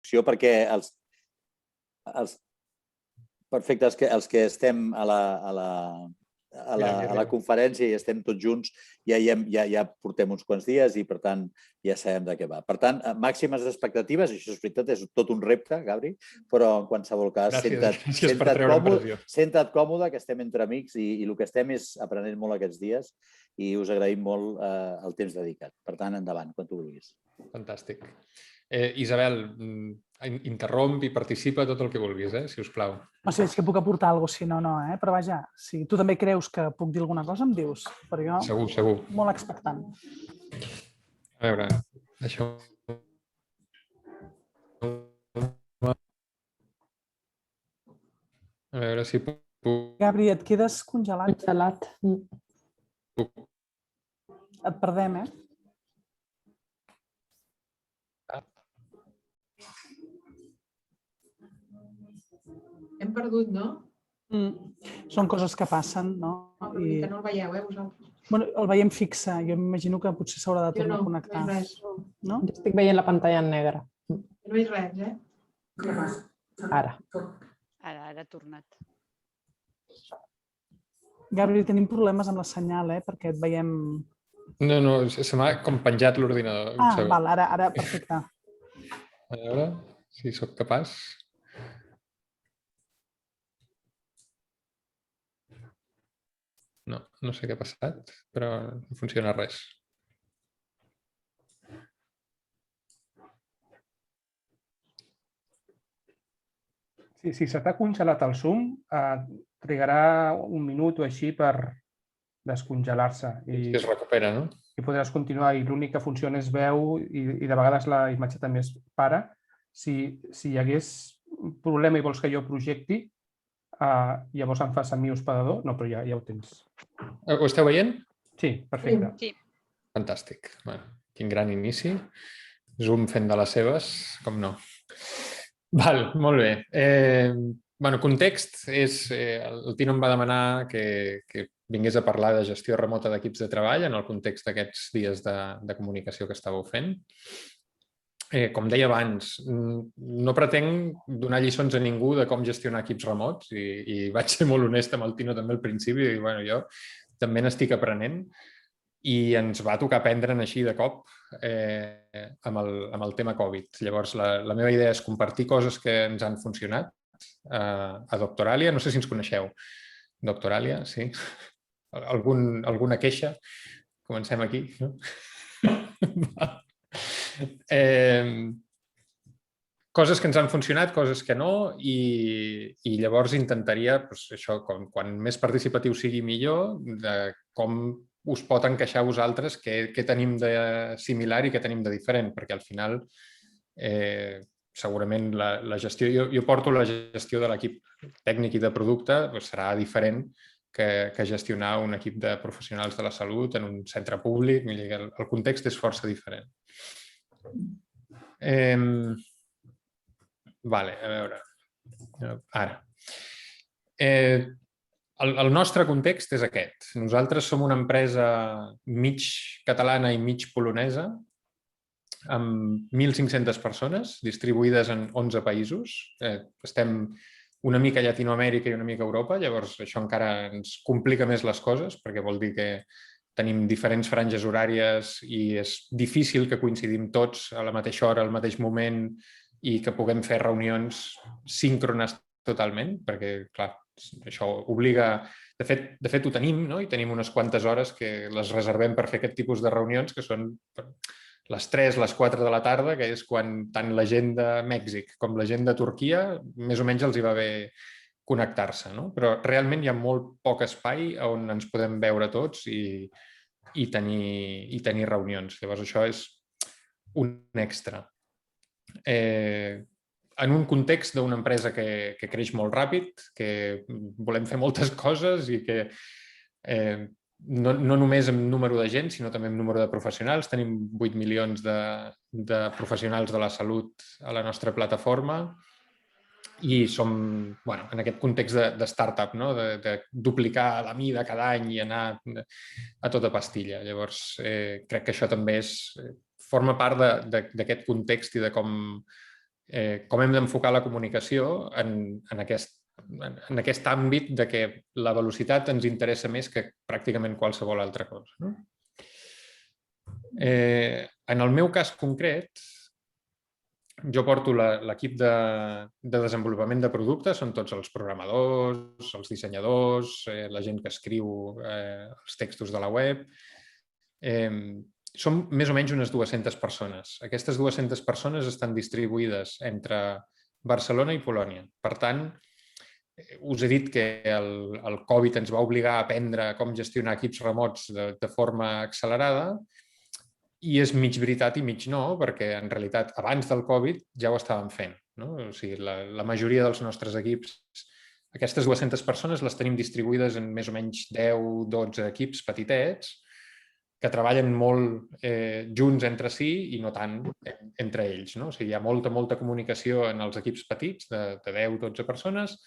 perquè perfecte, els que estem a la conferència i estem tots junts, ja portem uns quants dies i, per tant, ja sabem de què va. Per tant, màximes expectatives, això és veritat, és tot un repte, Gabri, però en qualsevol cas, senta't còmode, que estem entre amics i el que estem és aprenent molt aquests dies i us agraïm molt el temps dedicat. Per tant, endavant, quan tu vulguis. Fantàstic. Isabel, interromp i participa tot el que vulguis, si us plau. No sé, és que puc aportar alguna cosa, si no, no, però vaja, si tu també creus que puc dir alguna cosa, em dius, però jo... Segur. Molt expectant. A veure, això... A veure si puc... Gabri, et quedes congelat. Congelat. Et perdem, Hem perdut, no? Són coses que passen, no? Que no el veieu, vosaltres? Bueno, el veiem fixe. Jo m'imagino que potser s'haurà de tornar a connectar. No, res. No? Jo estic veient la pantalla en negre. No veig res, Ara. Ara ha tornat. Gabri, tenim problemes amb la senyal, perquè et veiem... No, se m'ha com penjat l'ordinador. Val, ara, perfecte. A veure si sóc capaç. No sé què ha passat, però no funciona res. Si se t'ha congelat el Zoom, trigarà un minut o així per descongelar-se. I es recupera, no? I podràs continuar i l'únic que funciona és veu i de vegades la imatge també es para. Si hi hagués un problema i vols que jo projecti, llavors em fas a mi hospedador. No, però ja ho tens. Ho esteu veient? Sí, perfecte. Sí. Fantàstic. Quin gran inici. Zoom fent de les seves, com no. Val, molt bé. Context és... El Tino em va demanar que vingués a parlar de gestió remota d'equips de treball en el context d'aquests dies de comunicació que estàveu fent. Com deia abans, no pretenc donar lliçons a ningú de com gestionar equips remots i vaig ser molt honest amb el Tino també al principi i jo també n'estic aprenent i ens va tocar aprendre'n així de cop amb el tema Covid. Llavors, la meva idea és compartir coses que ens han funcionat a Doctoralia. No sé si ens coneixeu. Doctoralia, sí. Alguna queixa? Comencem aquí, no? Coses que ens han funcionat, coses que no, i llavors intentaria, això, quan més participatiu sigui millor, de com us pot encaixar a vosaltres, què tenim de similar i què tenim de diferent, perquè al final segurament la gestió, jo porto la gestió de l'equip tècnic i de producte, serà diferent que gestionar un equip de professionals de la salut en un centre públic, el context és força diferent. Vale, a veure, ara. El nostre context és aquest. Nosaltres som una empresa mig catalana i mig polonesa amb 1.500 persones distribuïdes en 11 països. Estem una mica a Llatinoamèrica i una mica a Europa, llavors això encara ens complica més les coses perquè vol dir que tenim diferents franges horàries i és difícil que coincidim tots a la mateixa hora, al mateix moment i que puguem fer reunions síncrones totalment, perquè, clar, això obliga... De fet, ho tenim, no? I tenim unes quantes hores que les reservem per fer aquest tipus de reunions, que són les 3, les 4 de la tarda, que és quan tant la gent de Mèxic com la gent de Turquia més o menys els hi va bé connectar-se, no? Però realment hi ha molt poc espai on ens podem veure tots i tenir reunions. Llavors, això és un extra. En un context d'una empresa que creix molt ràpid, que volem fer moltes coses i que no només en número de gent, sinó també en número de professionals. Tenim 8 milions de professionals de la salut a la nostra plataforma i som en aquest context de startup, de duplicar la mida cada any i anar a tota pastilla. Llavors, crec que això també forma part d'aquest context i de com com hem d'enfocar la comunicació en aquest àmbit de que la velocitat ens interessa més que pràcticament qualsevol altra cosa. No? En el meu cas concret, jo porto l'equip de desenvolupament de productes, són tots els programadors, els dissenyadors, la gent que escriu els textos de la web. Som més o menys unes 200 persones. Aquestes 200 persones estan distribuïdes entre Barcelona i Polònia. Per tant, us he dit que el Covid ens va obligar a aprendre com gestionar equips remots de forma accelerada, i és mig veritat i mig no, perquè en realitat abans del Covid ja ho estàvem fent. No? O sigui, la majoria dels nostres equips, aquestes 200 persones les tenim distribuïdes en més o menys 10-12 equips petitets que treballen molt junts entre si i no tant entre ells. No? O sigui, hi ha molta comunicació en els equips petits de 10-12 persones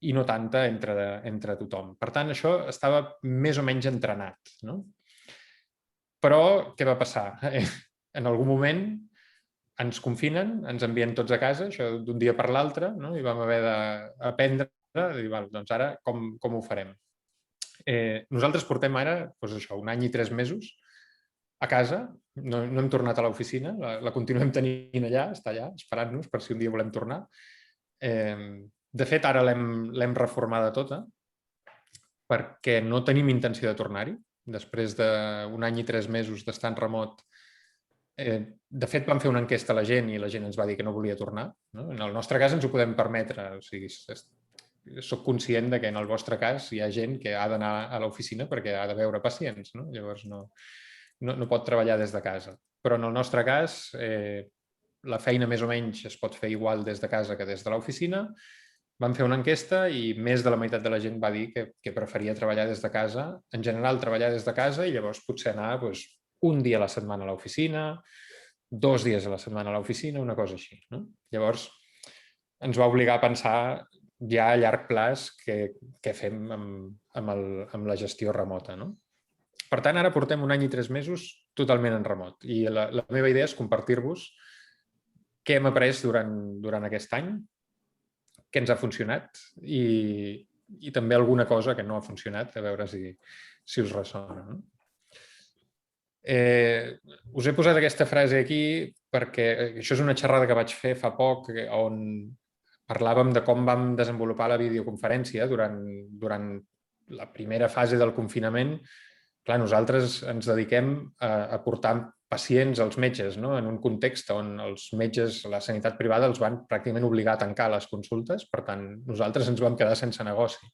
i no tanta entre tothom. Per tant, això estava més o menys entrenat. No? Però què va passar? En algun moment ens confinen, ens envien tots a casa, això d'un dia per l'altre, no? I vam haver d'aprendre, dir, doncs ara com ho farem? Nosaltres portem ara doncs això, 1 any i 3 mesos a casa, no hem tornat a l'oficina, la continuem tenint allà, està allà, esperant-nos per si un dia volem tornar. De fet, ara l'hem reformada tota perquè no tenim intenció de tornar-hi. Després d'1 any i 3 mesos d'estar en remot. De fet, vam fer una enquesta a la gent i la gent ens va dir que no volia tornar. No? En el nostre cas ens ho podem permetre. O sigui, soc conscient de que en el vostre cas hi ha gent que ha d'anar a l'oficina perquè ha de veure pacients. No? Llavors no pot treballar des de casa. Però en el nostre cas, la feina més o menys es pot fer igual des de casa que des de l'oficina. Vam fer una enquesta i més de la meitat de la gent va dir que preferia treballar des de casa. En general, treballar des de casa i llavors potser anar un dia a la setmana a l'oficina, 2 dies a la setmana a l'oficina, una cosa així. No? Llavors, ens va obligar a pensar ja a llarg plaç què fem amb la gestió remota. No? Per tant, ara portem 1 any i 3 mesos totalment en remot. I la meva idea és compartir-vos què hem après durant aquest any, què ens ha funcionat i també alguna cosa que no ha funcionat, a veure si us ressona. No? Us he posat aquesta frase aquí perquè això és una xerrada que vaig fer fa poc on parlàvem de com vam desenvolupar la videoconferència durant la primera fase del confinament. Clar, nosaltres ens dediquem a portar pacients als metges, no? En un context on els metges, la sanitat privada, els van pràcticament obligar a tancar les consultes. Per tant, nosaltres ens vam quedar sense negoci.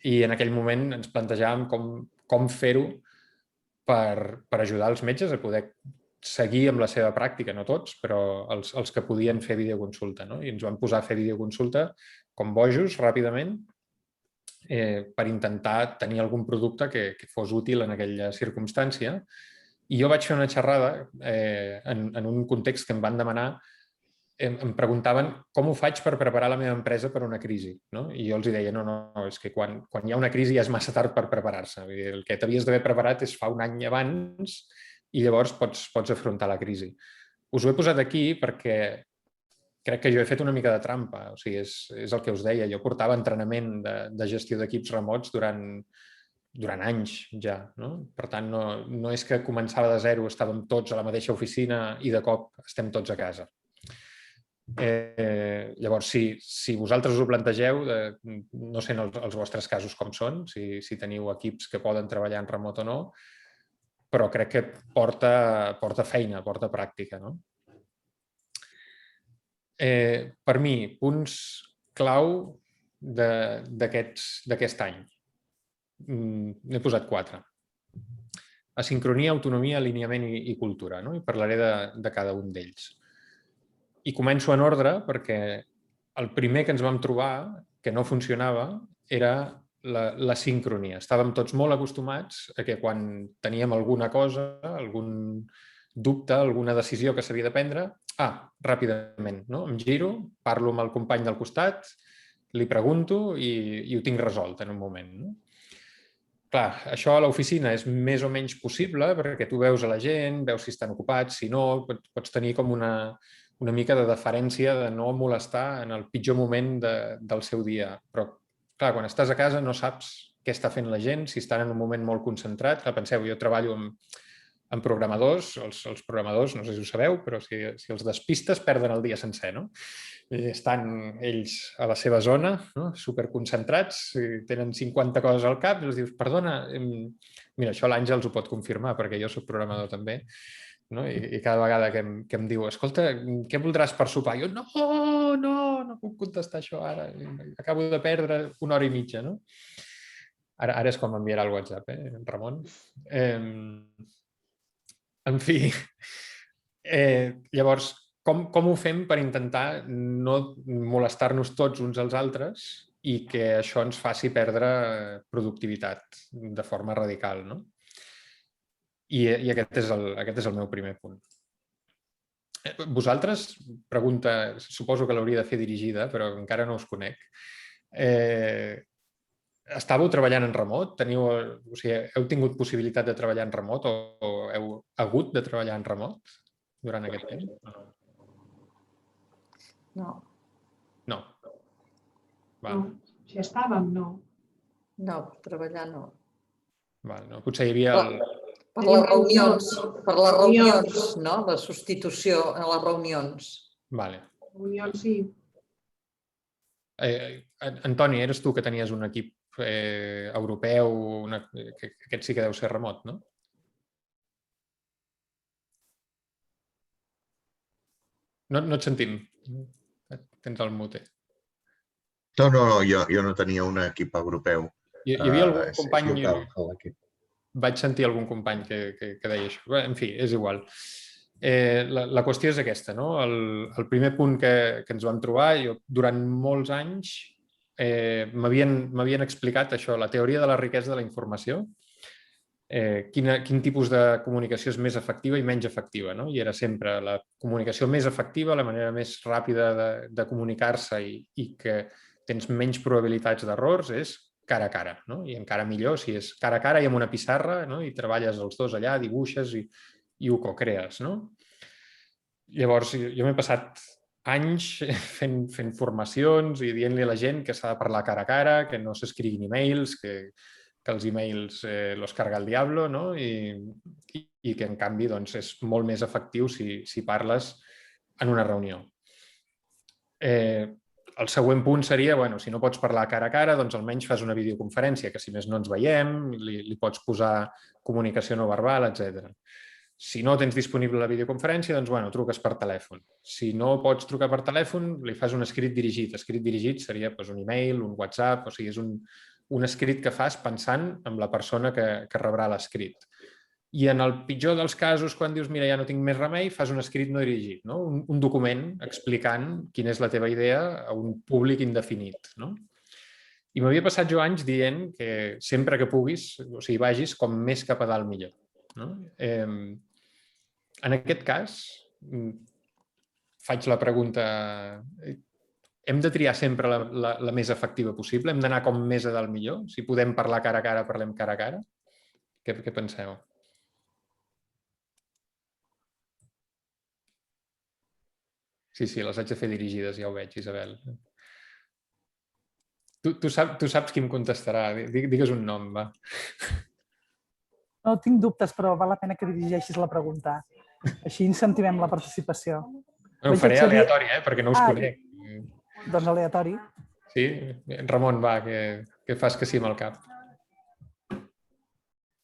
I en aquell moment ens plantejàvem com fer-ho per ajudar els metges a poder seguir amb la seva pràctica, no tots, però els que podien fer videoconsulta. No? I ens vam posar a fer videoconsulta com bojos ràpidament per intentar tenir algun producte que fos útil en aquella circumstància. I jo vaig fer una xerrada en un context que em van demanar, em preguntaven com ho faig per preparar la meva empresa per una crisi. No? I jo els deia, no, és que quan hi ha una crisi ja és massa tard per preparar-se. El que t'havies d'haver preparat és fa 1 any abans i llavors pots afrontar la crisi. Us ho he posat aquí perquè crec que jo he fet una mica de trampa. O sigui, és el que us deia. Jo portava entrenament de gestió d'equips remots durant anys ja. No? Per tant, no és que començava de zero, estàvem tots a la mateixa oficina i de cop estem tots a casa. Llavors, si vosaltres us ho plantegeu, no sé els vostres casos com són, si teniu equips que poden treballar en remot o no, però crec que porta feina, porta pràctica. No? Per mi, punts clau d'aquest any. N'he posat 4. Asincronia, autonomia, alineament i cultura. No? I parlaré de cada un d'ells. I començo en ordre perquè el primer que ens vam trobar, que no funcionava, era la sincronia. Estàvem tots molt acostumats a que quan teníem alguna cosa, algun dubte, alguna decisió que s'havia de prendre, ràpidament, no? Em giro, parlo amb el company del costat, li pregunto i ho tinc resolt en un moment. No? Clar, això a l'oficina és més o menys possible perquè tu veus a la gent, veus si estan ocupats, si no, pots tenir com una una mica de deferència de no molestar en el pitjor moment del seu dia. Però, clar, quan estàs a casa no saps què està fent la gent, si estan en un moment molt concentrat. Clar, penseu, jo treballo amb programadors, els programadors, no sé si ho sabeu, però si els despistes perden el dia sencer, no? Estan ells a la seva zona, no? Superconcentrats, tenen 50 coses al cap i els dius, perdona, mira, això l'Àngels ho pot confirmar perquè jo soc programador també, no? I cada vegada que em diu, escolta, què voldràs per sopar? Jo, no puc contestar això ara, acabo de perdre 1 hora i mitja, no? Ara és com m'enviarà el WhatsApp, Ramon? En fi, llavors, com ho fem per intentar no molestar-nos tots uns als altres i que això ens faci perdre productivitat de forma radical, no? I aquest és el meu primer punt. Vosaltres, pregunta, suposo que l'hauria de fer dirigida, però encara no us conec. Estàveu treballant en remot? Heu tingut possibilitat de treballar en remot o heu hagut de treballar en remot durant aquest temps? No. No. No. Si estàvem, no. No, treballar no. No. Potser hi havia... Per les reunions, no? La substitució a les reunions. Vale. Reunions, sí. Antoni, eres tu que tenies un equip europeu, que aquest sí que deu ser remot, no? No et sentim. Tens el mute. No, jo no tenia un equip europeu. Hi havia algun company... És local, l'equip. Vaig sentir algun company que deia això. En fi, és igual. La qüestió és aquesta, no? El primer punt que ens vam trobar, jo durant molts anys m'havien explicat això, la teoria de la riquesa de la informació, quin tipus de comunicació és més efectiva i menys efectiva, no? I era sempre la comunicació més efectiva, la manera més ràpida de comunicar-se i que tens menys probabilitats d'errors és cara a cara, no? I encara millor si és cara a cara i amb una pissarra, no? I treballes els dos allà, dibuixes i ho co-crees, no? Llavors, jo m'he passat anys fent formacions i dient-li a la gent que s'ha de parlar cara a cara, que no s'escriguin e-mails, que els e-mails los carga el diablo, no? I que, en canvi, doncs, és molt més efectiu si parles en una reunió. El següent punt seria, si no pots parlar cara a cara, doncs almenys fas una videoconferència, que si més no ens veiem, li pots posar comunicació no verbal, etc. Si no tens disponible la videoconferència, doncs, truques per telèfon. Si no pots trucar per telèfon, li fas un escrit dirigit. Escrit dirigit seria un e-mail, un WhatsApp, o sigui, és un escrit que fas pensant en la persona que rebrà l'escrit. I en el pitjor dels casos, quan dius, mira, ja no tinc més remei, fas un escrit no dirigit, no? Un document explicant quina és la teva idea a un públic indefinit, no? I m'havia passat jo anys dient que sempre que puguis, vagis com més cap a dalt millor, no? En aquest cas, faig la pregunta, hem de triar sempre la més efectiva possible? Hem d'anar com més a dalt millor? Si podem parlar cara a cara, parlem cara a cara? Què penseu? Sí, les haig de fer dirigides, ja ho veig, Isabel. Tu saps qui em contestarà. Digues un nom, va. No tinc dubtes, però val la pena que dirigeixis la pregunta. Així incentivem la participació. Ho faré aleatori, perquè no us conec. Doncs aleatori. Sí? Ramon, va, que fas que sí amb el cap.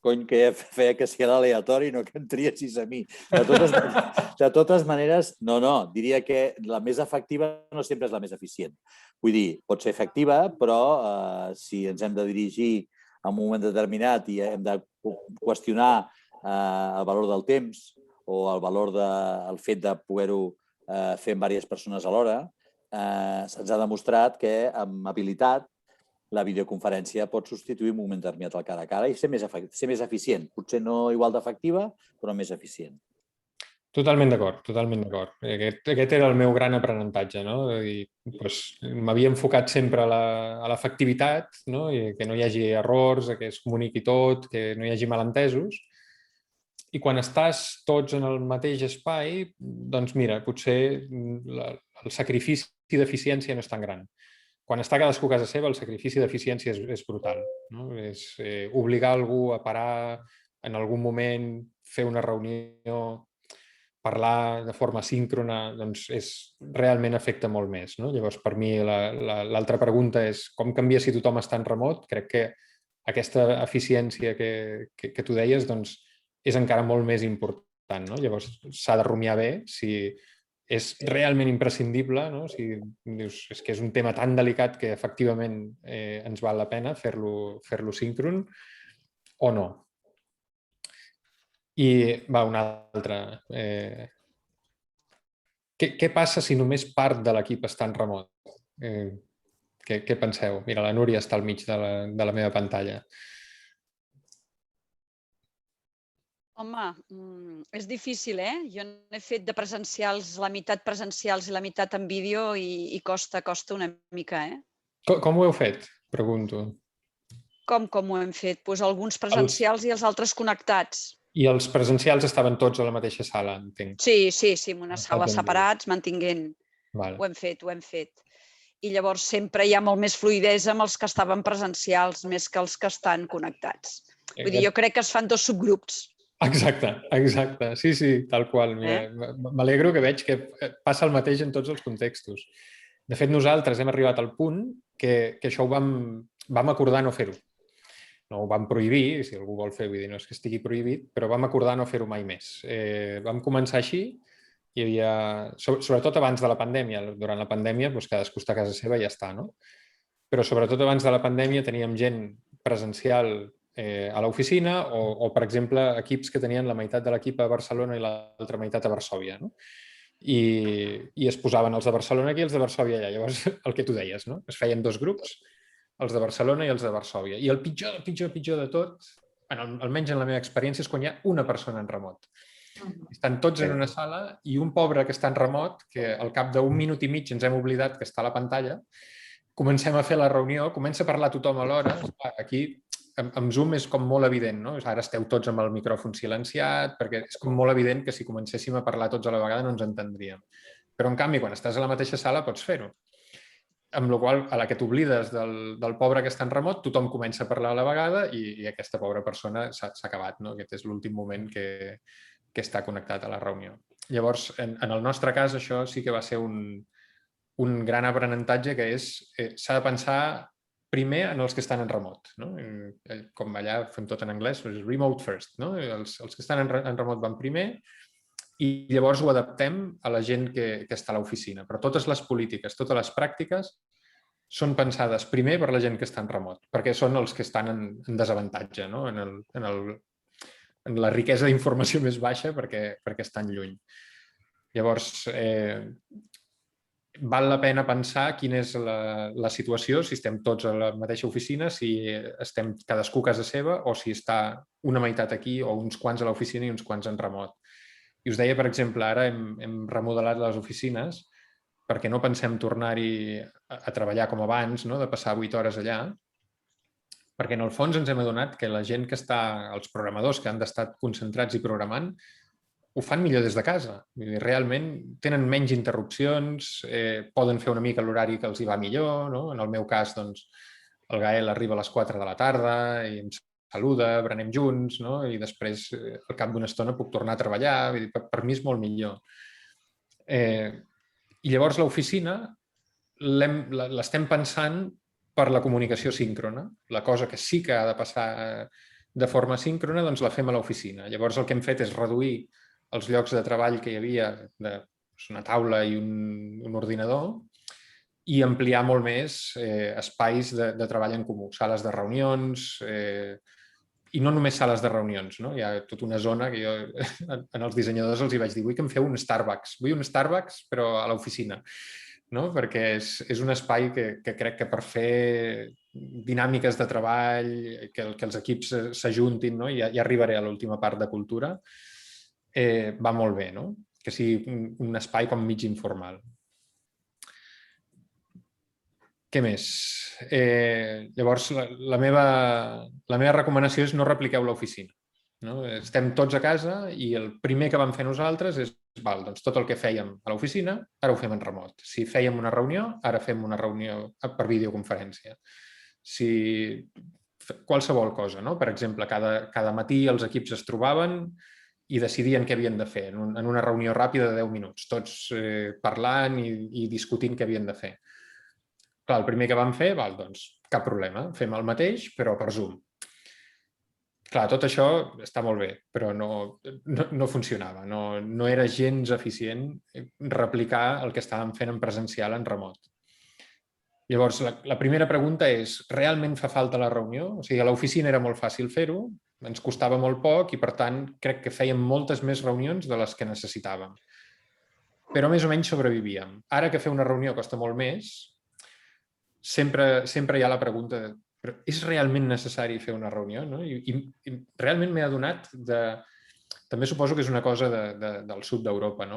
Cony, que ja feia que si era aleatori, no que em triessis a mi. De totes maneres, no, diria que la més efectiva no sempre és la més eficient. Vull dir, pot ser efectiva, però si ens hem de dirigir en un moment determinat i hem de qüestionar el valor del temps o el valor del fet de poder-ho fer amb diverses persones alhora, se'ns ha demostrat que amb habilitat la videoconferència pot substituir un moment determinat al cara a cara i ser més eficient. Potser no igual d'efectiva, però més eficient. Totalment d'acord, totalment d'acord. Aquest era el meu gran aprenentatge, no? M'havia enfocat sempre a l'efectivitat, no? Que no hi hagi errors, que es comuniqui tot, que no hi hagi malentesos. I quan estàs tots en el mateix espai, doncs mira, potser el sacrifici d'eficiència no és tan gran. Quan està cadascú a casa seva, el sacrifici d'eficiència és brutal. No? És obligar algú a parar en algun moment, fer una reunió, parlar de forma síncrona, doncs realment afecta molt més. No? Llavors, per mi, l'altra pregunta és com canvia si tothom està en remot? Crec que aquesta eficiència que tu deies doncs, és encara molt més important. No? Llavors, s'ha de rumiar bé si és realment imprescindible, no? Si dius, és que és un tema tan delicat que efectivament ens val la pena fer-lo síncron o no. I va, una altra. Què passa si només part de l'equip està en remot? Què penseu? Mira, la Núria està al mig de la meva pantalla. Home, és difícil, eh? Jo n'he fet de presencials, la meitat presencials i la meitat en vídeo i costa una mica, eh? Com ho heu fet? Pregunto. Com ho hem fet? Doncs alguns presencials i els altres connectats. I els presencials estaven tots a la mateixa sala, entenc? Sí, en una sala separats, mantinguent. Ho hem fet. I llavors sempre hi ha molt més fluïdesa amb els que estaven presencials més que els que estan connectats. Vull dir, jo crec que es fan dos subgrups. Exacte. Sí, tal qual. M'alegro que veig que passa el mateix en tots els contextos. De fet, nosaltres hem arribat al punt que això ho vam acordar no fer-ho. No ho vam prohibir, si algú vol fer, vull dir, no és que estigui prohibit, però vam acordar no fer-ho mai més. Vam començar així, hi havia, sobretot abans de la pandèmia, durant la pandèmia doncs cadascú està a casa seva i ja està, no? Però sobretot abans de la pandèmia teníem gent presencial a l'oficina o, per exemple, equips que tenien la meitat de l'equip a Barcelona i l'altra meitat a Varsòvia, no? I es posaven els de Barcelona aquí i els de Varsòvia allà. Llavors, el que tu deies, no? Es feien dos grups, els de Barcelona i els de Varsòvia. I el pitjor de tot, almenys en la meva experiència, és quan hi ha una persona en remot. Estan tots en una sala i un pobre que està en remot, que al cap d'un minut i mig ens hem oblidat que està a la pantalla, comencem a fer la reunió, comença a parlar tothom alhora. Aquí, amb Zoom és com molt evident, no? Ara esteu tots amb el micròfon silenciat, perquè és com molt evident que si comencéssim a parlar tots a la vegada no ens entendríem. Però, en canvi, quan estàs a la mateixa sala pots fer-ho. Amb la qual cosa, a la que t'oblides del pobre que està en remot, tothom comença a parlar a la vegada i aquesta pobra persona s'ha acabat, no? Aquest és l'últim moment que està connectat a la reunió. Llavors, en el nostre cas, això sí que va ser un gran aprenentatge, que és s'ha de pensar primer en els que estan en remot. No? Com allà fem tot en anglès, remote first. No? Els que estan en remot van primer i llavors ho adaptem a la gent que està a l'oficina. Però totes les polítiques, totes les pràctiques són pensades primer per la gent que està en remot, perquè són els que estan en desavantatge, no? En la riquesa d'informació més baixa perquè estan lluny. Llavors, val la pena pensar quina és la situació, si estem tots a la mateixa oficina, si estem cadascú a casa seva o si està una meitat aquí o uns quants a l'oficina i uns quants en remot. I us deia, per exemple, ara hem remodelat les oficines perquè no pensem tornar-hi a treballar com abans, no? De passar 8 hores allà, perquè en el fons ens hem adonat que la gent que està, els programadors que han d'estar concentrats i programant, ho fan millor des de casa. Realment tenen menys interrupcions, poden fer una mica l'horari que els hi va millor. No? En el meu cas, doncs, el Gael arriba a les 4 de la tarda i em saluda, berenem junts, no? I després, al cap d'una estona, puc tornar a treballar. Per mi és molt millor. I llavors l'oficina l'estem pensant per la comunicació síncrona. La cosa que sí que ha de passar de forma síncrona, doncs la fem a l'oficina. Llavors el que hem fet és reduir els llocs de treball que hi havia, una taula i un ordinador, i ampliar molt més espais de treball en comú, sales de reunions, i no només sales de reunions, no? Hi ha tota una zona que jo en els dissenyadors els hi vaig dir vull que em feu un Starbucks, però a l'oficina, no? Perquè és un espai que crec que per fer dinàmiques de treball, que els equips s'ajuntin, no? Ja arribaré a l'última part de cultura, va molt bé, no? Que sigui un espai com mig informal. Què més? Llavors, la meva recomanació és no repliqueu l'oficina. Estem tots a casa i el primer que vam fer nosaltres és tot el que fèiem a l'oficina, ara ho fem en remot. Si fèiem una reunió, ara fem una reunió per videoconferència. Si qualsevol cosa, per exemple, cada matí els equips es trobaven i decidien què havien de fer en una reunió ràpida de 10 minuts, tots parlant i discutint què havien de fer. Clar, el primer que vam fer, cap problema, fem el mateix però per Zoom. Clar, tot això està molt bé, però no funcionava, no era gens eficient replicar el que estàvem fent en presencial en remot. Llavors, la primera pregunta és, realment fa falta la reunió? O sigui, a l'oficina era molt fàcil fer-ho, ens costava molt poc i, per tant, crec que fèiem moltes més reunions de les que necessitàvem. Però més o menys sobrevivíem. Ara que fer una reunió costa molt més, sempre hi ha la pregunta de però és realment necessari fer una reunió? I realment m'he adonat també suposo que és una cosa del sud d'Europa,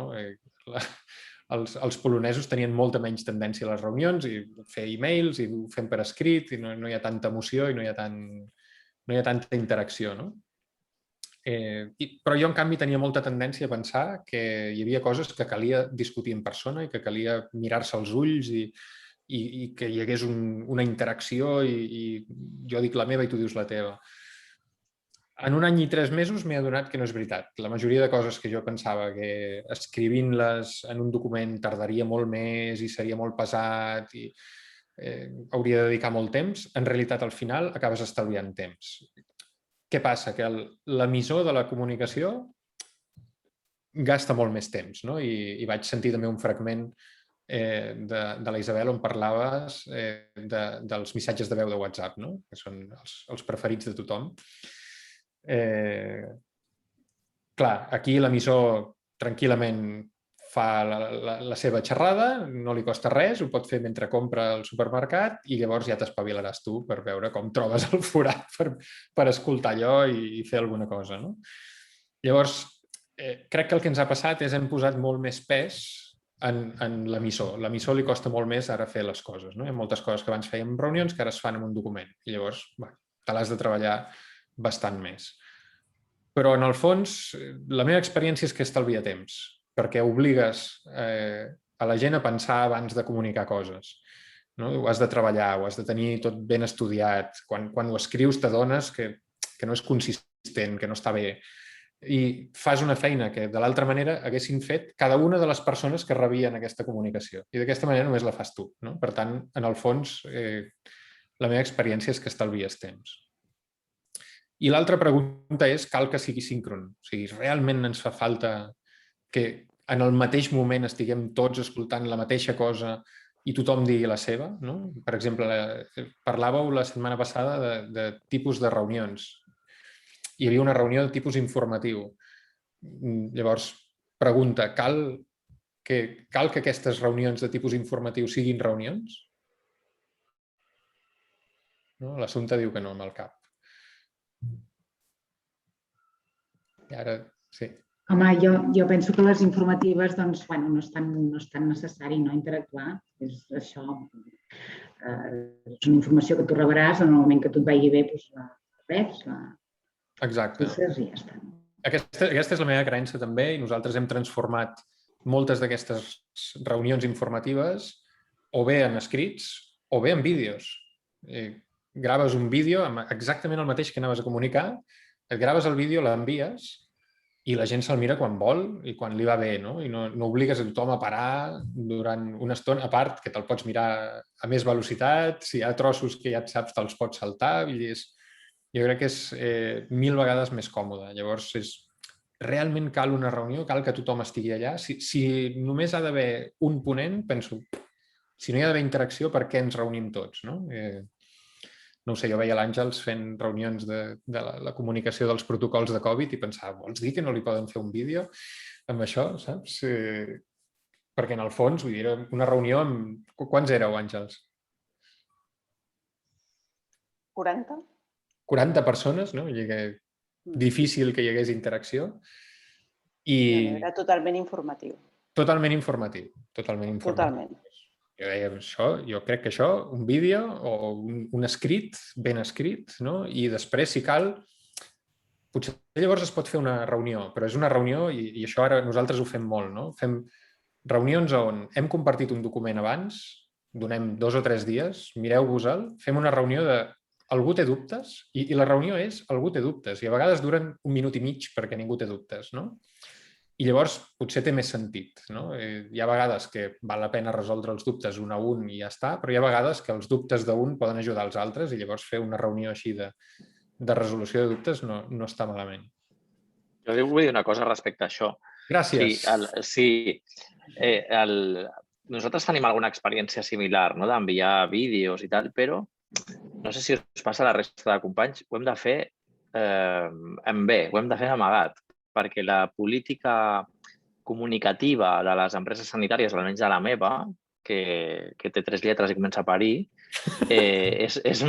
els polonesos tenien molta menys tendència a les reunions i fer e-mails i ho fem per escrit i no hi ha tanta emoció i no hi ha tanta interacció. Però jo, en canvi, tenia molta tendència a pensar que hi havia coses que calia discutir en persona i que calia mirar-se als ulls i que hi hagués una interacció i jo dic la meva i tu dius la teva. En 1 any i 3 mesos m'he adonat que no és veritat. La majoria de coses que jo pensava que escrivint-les en un document tardaria molt més i seria molt pesat i hauria de dedicar molt temps, en realitat al final acabes estalviant temps. Què passa? Que l'emissor de la comunicació gasta molt més temps. I vaig sentir també un fragment de la Isabel on parlaves dels missatges de veu de WhatsApp, que són els preferits de tothom. Clar, aquí l'emissor tranquil·lament fa la seva xerrada, no li costa res, ho pot fer mentre compra al supermercat i llavors ja t'espavilaràs tu per veure com trobes el forat per escoltar allò i fer alguna cosa. Llavors, crec que el que ens ha passat és hem posat molt més pes en l'emissor. L'emissor li costa molt més ara fer les coses. Hi ha moltes coses que abans fèiem en reunions que ara es fan en un document i llavors te l'has de treballar bastant més. Però, en el fons, la meva experiència és que estalvia temps, perquè obligues a la gent a pensar abans de comunicar coses. Ho has de treballar, ho has de tenir tot ben estudiat. Quan ho escrius t'adones que no és consistent, que no està bé. I fas una feina que, de l'altra manera, haguessin fet cada una de les persones que rebien aquesta comunicació. I d'aquesta manera només la fas tu. Per tant, en el fons, la meva experiència és que estalvies temps. I l'altra pregunta és, cal que sigui síncron? O sigui, realment ens fa falta que en el mateix moment estiguem tots escoltant la mateixa cosa i tothom digui la seva? Per exemple, parlàveu la setmana passada de tipus de reunions. Hi havia una reunió de tipus informatiu. Llavors, pregunta, cal que aquestes reunions de tipus informatiu siguin reunions? L'Assumpta diu que no amb el cap. I ara, sí. Home, jo penso que les informatives no és tan necessari interactuar. És això. És una informació que tu rebràs en el moment que tu et vagi bé, la reps, exacte. I ja està. Aquesta és la meva creença també i nosaltres hem transformat moltes d'aquestes reunions informatives o bé en escrits o bé en vídeos. Graves un vídeo amb exactament el mateix que anaves a comunicar, et graves el vídeo, l'envies i la gent se'l mira quan vol i quan li va bé, i no obligues a tothom a parar durant una estona, a part que te'l pots mirar a més velocitat, si hi ha trossos que ja et saps te'ls pots saltar, jo crec que és 1000 vegades més còmode. Llavors, realment cal una reunió, cal que tothom estigui allà. Si només ha d'haver un ponent, penso, si no hi ha d'haver interacció, per què ens reunim tots? No ho sé, jo veia l'Àngels fent reunions de la comunicació dels protocols de Covid i pensava, vols dir que no li poden fer un vídeo amb això, saps? Perquè en el fons, vull dir, era una reunió amb... Quants éreu, Àngels? 40. 40 persones, no? Difícil que hi hagués interacció. Era totalment informatiu. Totalment informatiu. Totalment. Jo deia, jo crec que això, un vídeo o un escrit, ben escrit, i després, si cal, potser llavors es pot fer una reunió, però és una reunió, i això ara nosaltres ho fem molt, no? Fem reunions on hem compartit un document abans, donem 2 o 3 dies, mireu-vos-el, fem una reunió de algú té dubtes, i la reunió és algú té dubtes, i a vegades duren 1 minut i mig perquè ningú té dubtes, no? I llavors potser té més sentit, no? Hi ha vegades que val la pena resoldre els dubtes un a un i ja està, però hi ha vegades que els dubtes d'un poden ajudar els altres i llavors fer una reunió així de resolució de dubtes no està malament. Jo vull dir una cosa respecte a això. Gràcies. Sí, nosaltres tenim alguna experiència similar, no? D'enviar vídeos i tal, però no sé si us passa a la resta de companys, ho hem de fer en bé, ho hem de fer amagat, perquè la política comunicativa de les empreses sanitàries, almenys de la meva, que té 3 lletres i comença a parir, és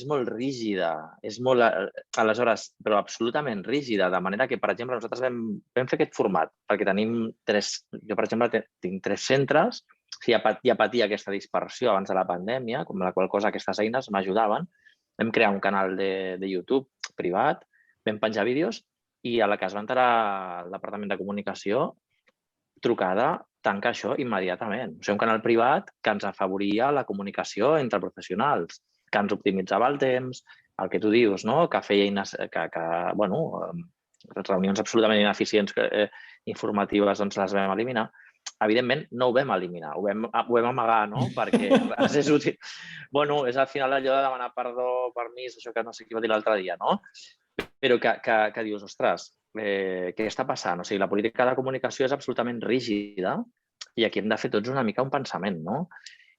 molt rígida, aleshores, però absolutament rígida, de manera que, per exemple, nosaltres vam fer aquest format, perquè tenim jo, per exemple, tinc 3 centres, ja patia aquesta dispersió abans de la pandèmia, com la qual cosa aquestes eines m'ajudaven. Vam crear un canal de YouTube privat, vam penjar vídeos i a la que es va enterar el Departament de Comunicació, trucada, tanca això immediatament. O sigui, un canal privat que ens afavoria la comunicació entre professionals, que ens optimitzava el temps, el que tu dius, no? Que feia reunions absolutament ineficients informatives, doncs les vam eliminar. Evidentment, no ho vam eliminar, ho vam amagar, no? Perquè és útil. Bueno, és al final allò de demanar perdó, permís, això que no sé qui va dir l'altre dia, no? Però que dius, ostres, què està passant? O sigui, la política de comunicació és absolutament rígida i aquí hem de fer tots una mica un pensament, no?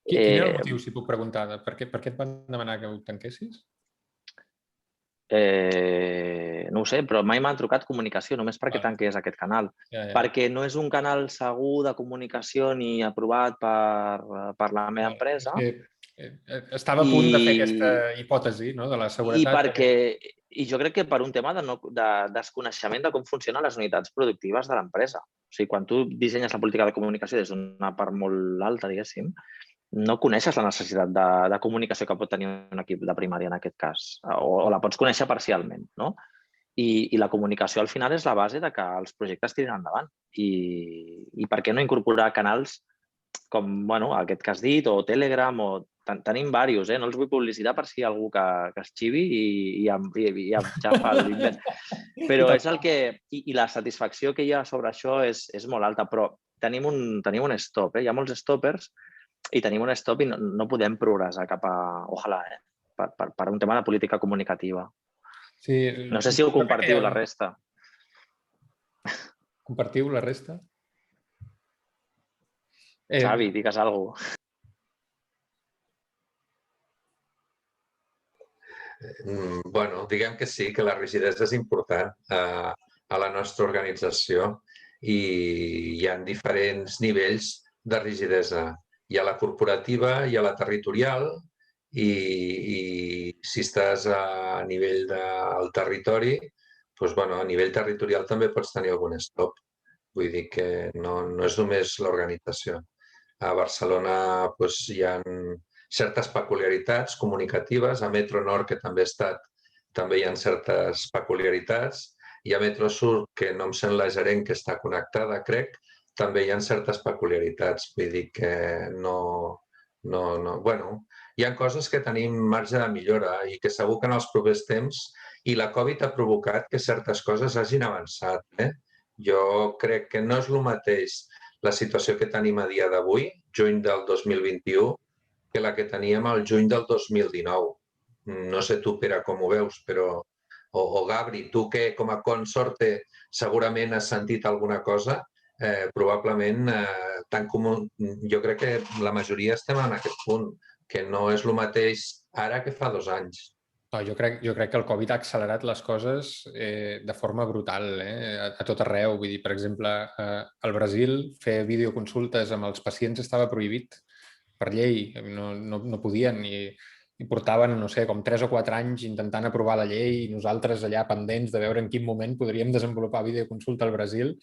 Quin era el motiu, si puc preguntar? Per què et van demanar que ho tanquessis? No ho sé, però mai m'han trucat comunicació només perquè tanqués aquest canal. Perquè no és un canal segur de comunicació ni aprovat per la meva empresa. Estava a punt de fer aquesta hipòtesi, no?, de la seguretat. I jo crec que per un tema de desconeixement de com funcionen les unitats productives de l'empresa. O sigui, quan tu dissenyes la política de comunicació des d'una part molt alta, diguéssim, no coneixes la necessitat de comunicació que pot tenir un equip de primària en aquest cas, o la pots conèixer parcialment, no? I la comunicació al final és la base de que els projectes tirin endavant. I per què no incorporar canals com aquest que has dit, o Telegram, o tenim diversos, no els vull publicitar per si hi ha algú que es xivi i ja fa l'invent. Però és el que... I la satisfacció que hi ha sobre això és molt alta, però tenim un stop, hi ha molts stoppers i tenim un stop i no podem progressar cap a... Ojalà, per un tema de política comunicativa. No sé si ho compartiu la resta. Compartiu la resta? Xavi, digues alguna cosa. Bueno, diguem que sí, que la rigidesa és important a la nostra organització i hi ha diferents nivells de rigidesa. Hi ha la corporativa, hi ha la territorial i si estàs a nivell del territori, doncs, a nivell territorial també pots tenir algun stop. Vull dir que no és només l'organització. A Barcelona hi ha certes peculiaritats comunicatives. A Metro Nord, que també he estat, també hi ha certes peculiaritats. I a Metro Sud, que no em sent la gerent que està connectada, crec, també hi ha certes peculiaritats. Vull dir que no... Bueno, hi ha coses que tenim marge de millora i que segur que en els propers temps, i la Covid ha provocat que certes coses hagin avançat. Jo crec que no és el mateix la situació que tenim a dia d'avui, juny del 2021, que la que teníem al juny del 2019. No sé tu, Pere, com ho veus, però... O Gabri, tu que com a consorte segurament has sentit alguna cosa, probablement jo crec que la majoria estem en aquest punt, que no és el mateix ara que fa 2 anys. Jo crec que el Covid ha accelerat les coses de forma brutal a tot arreu. Vull dir, per exemple, al Brasil fer videoconsultes amb els pacients estava prohibit per llei. No podien i portaven, no sé, com 3 o 4 anys intentant aprovar la llei i nosaltres allà pendents de veure en quin moment podríem desenvolupar videoconsulta al Brasil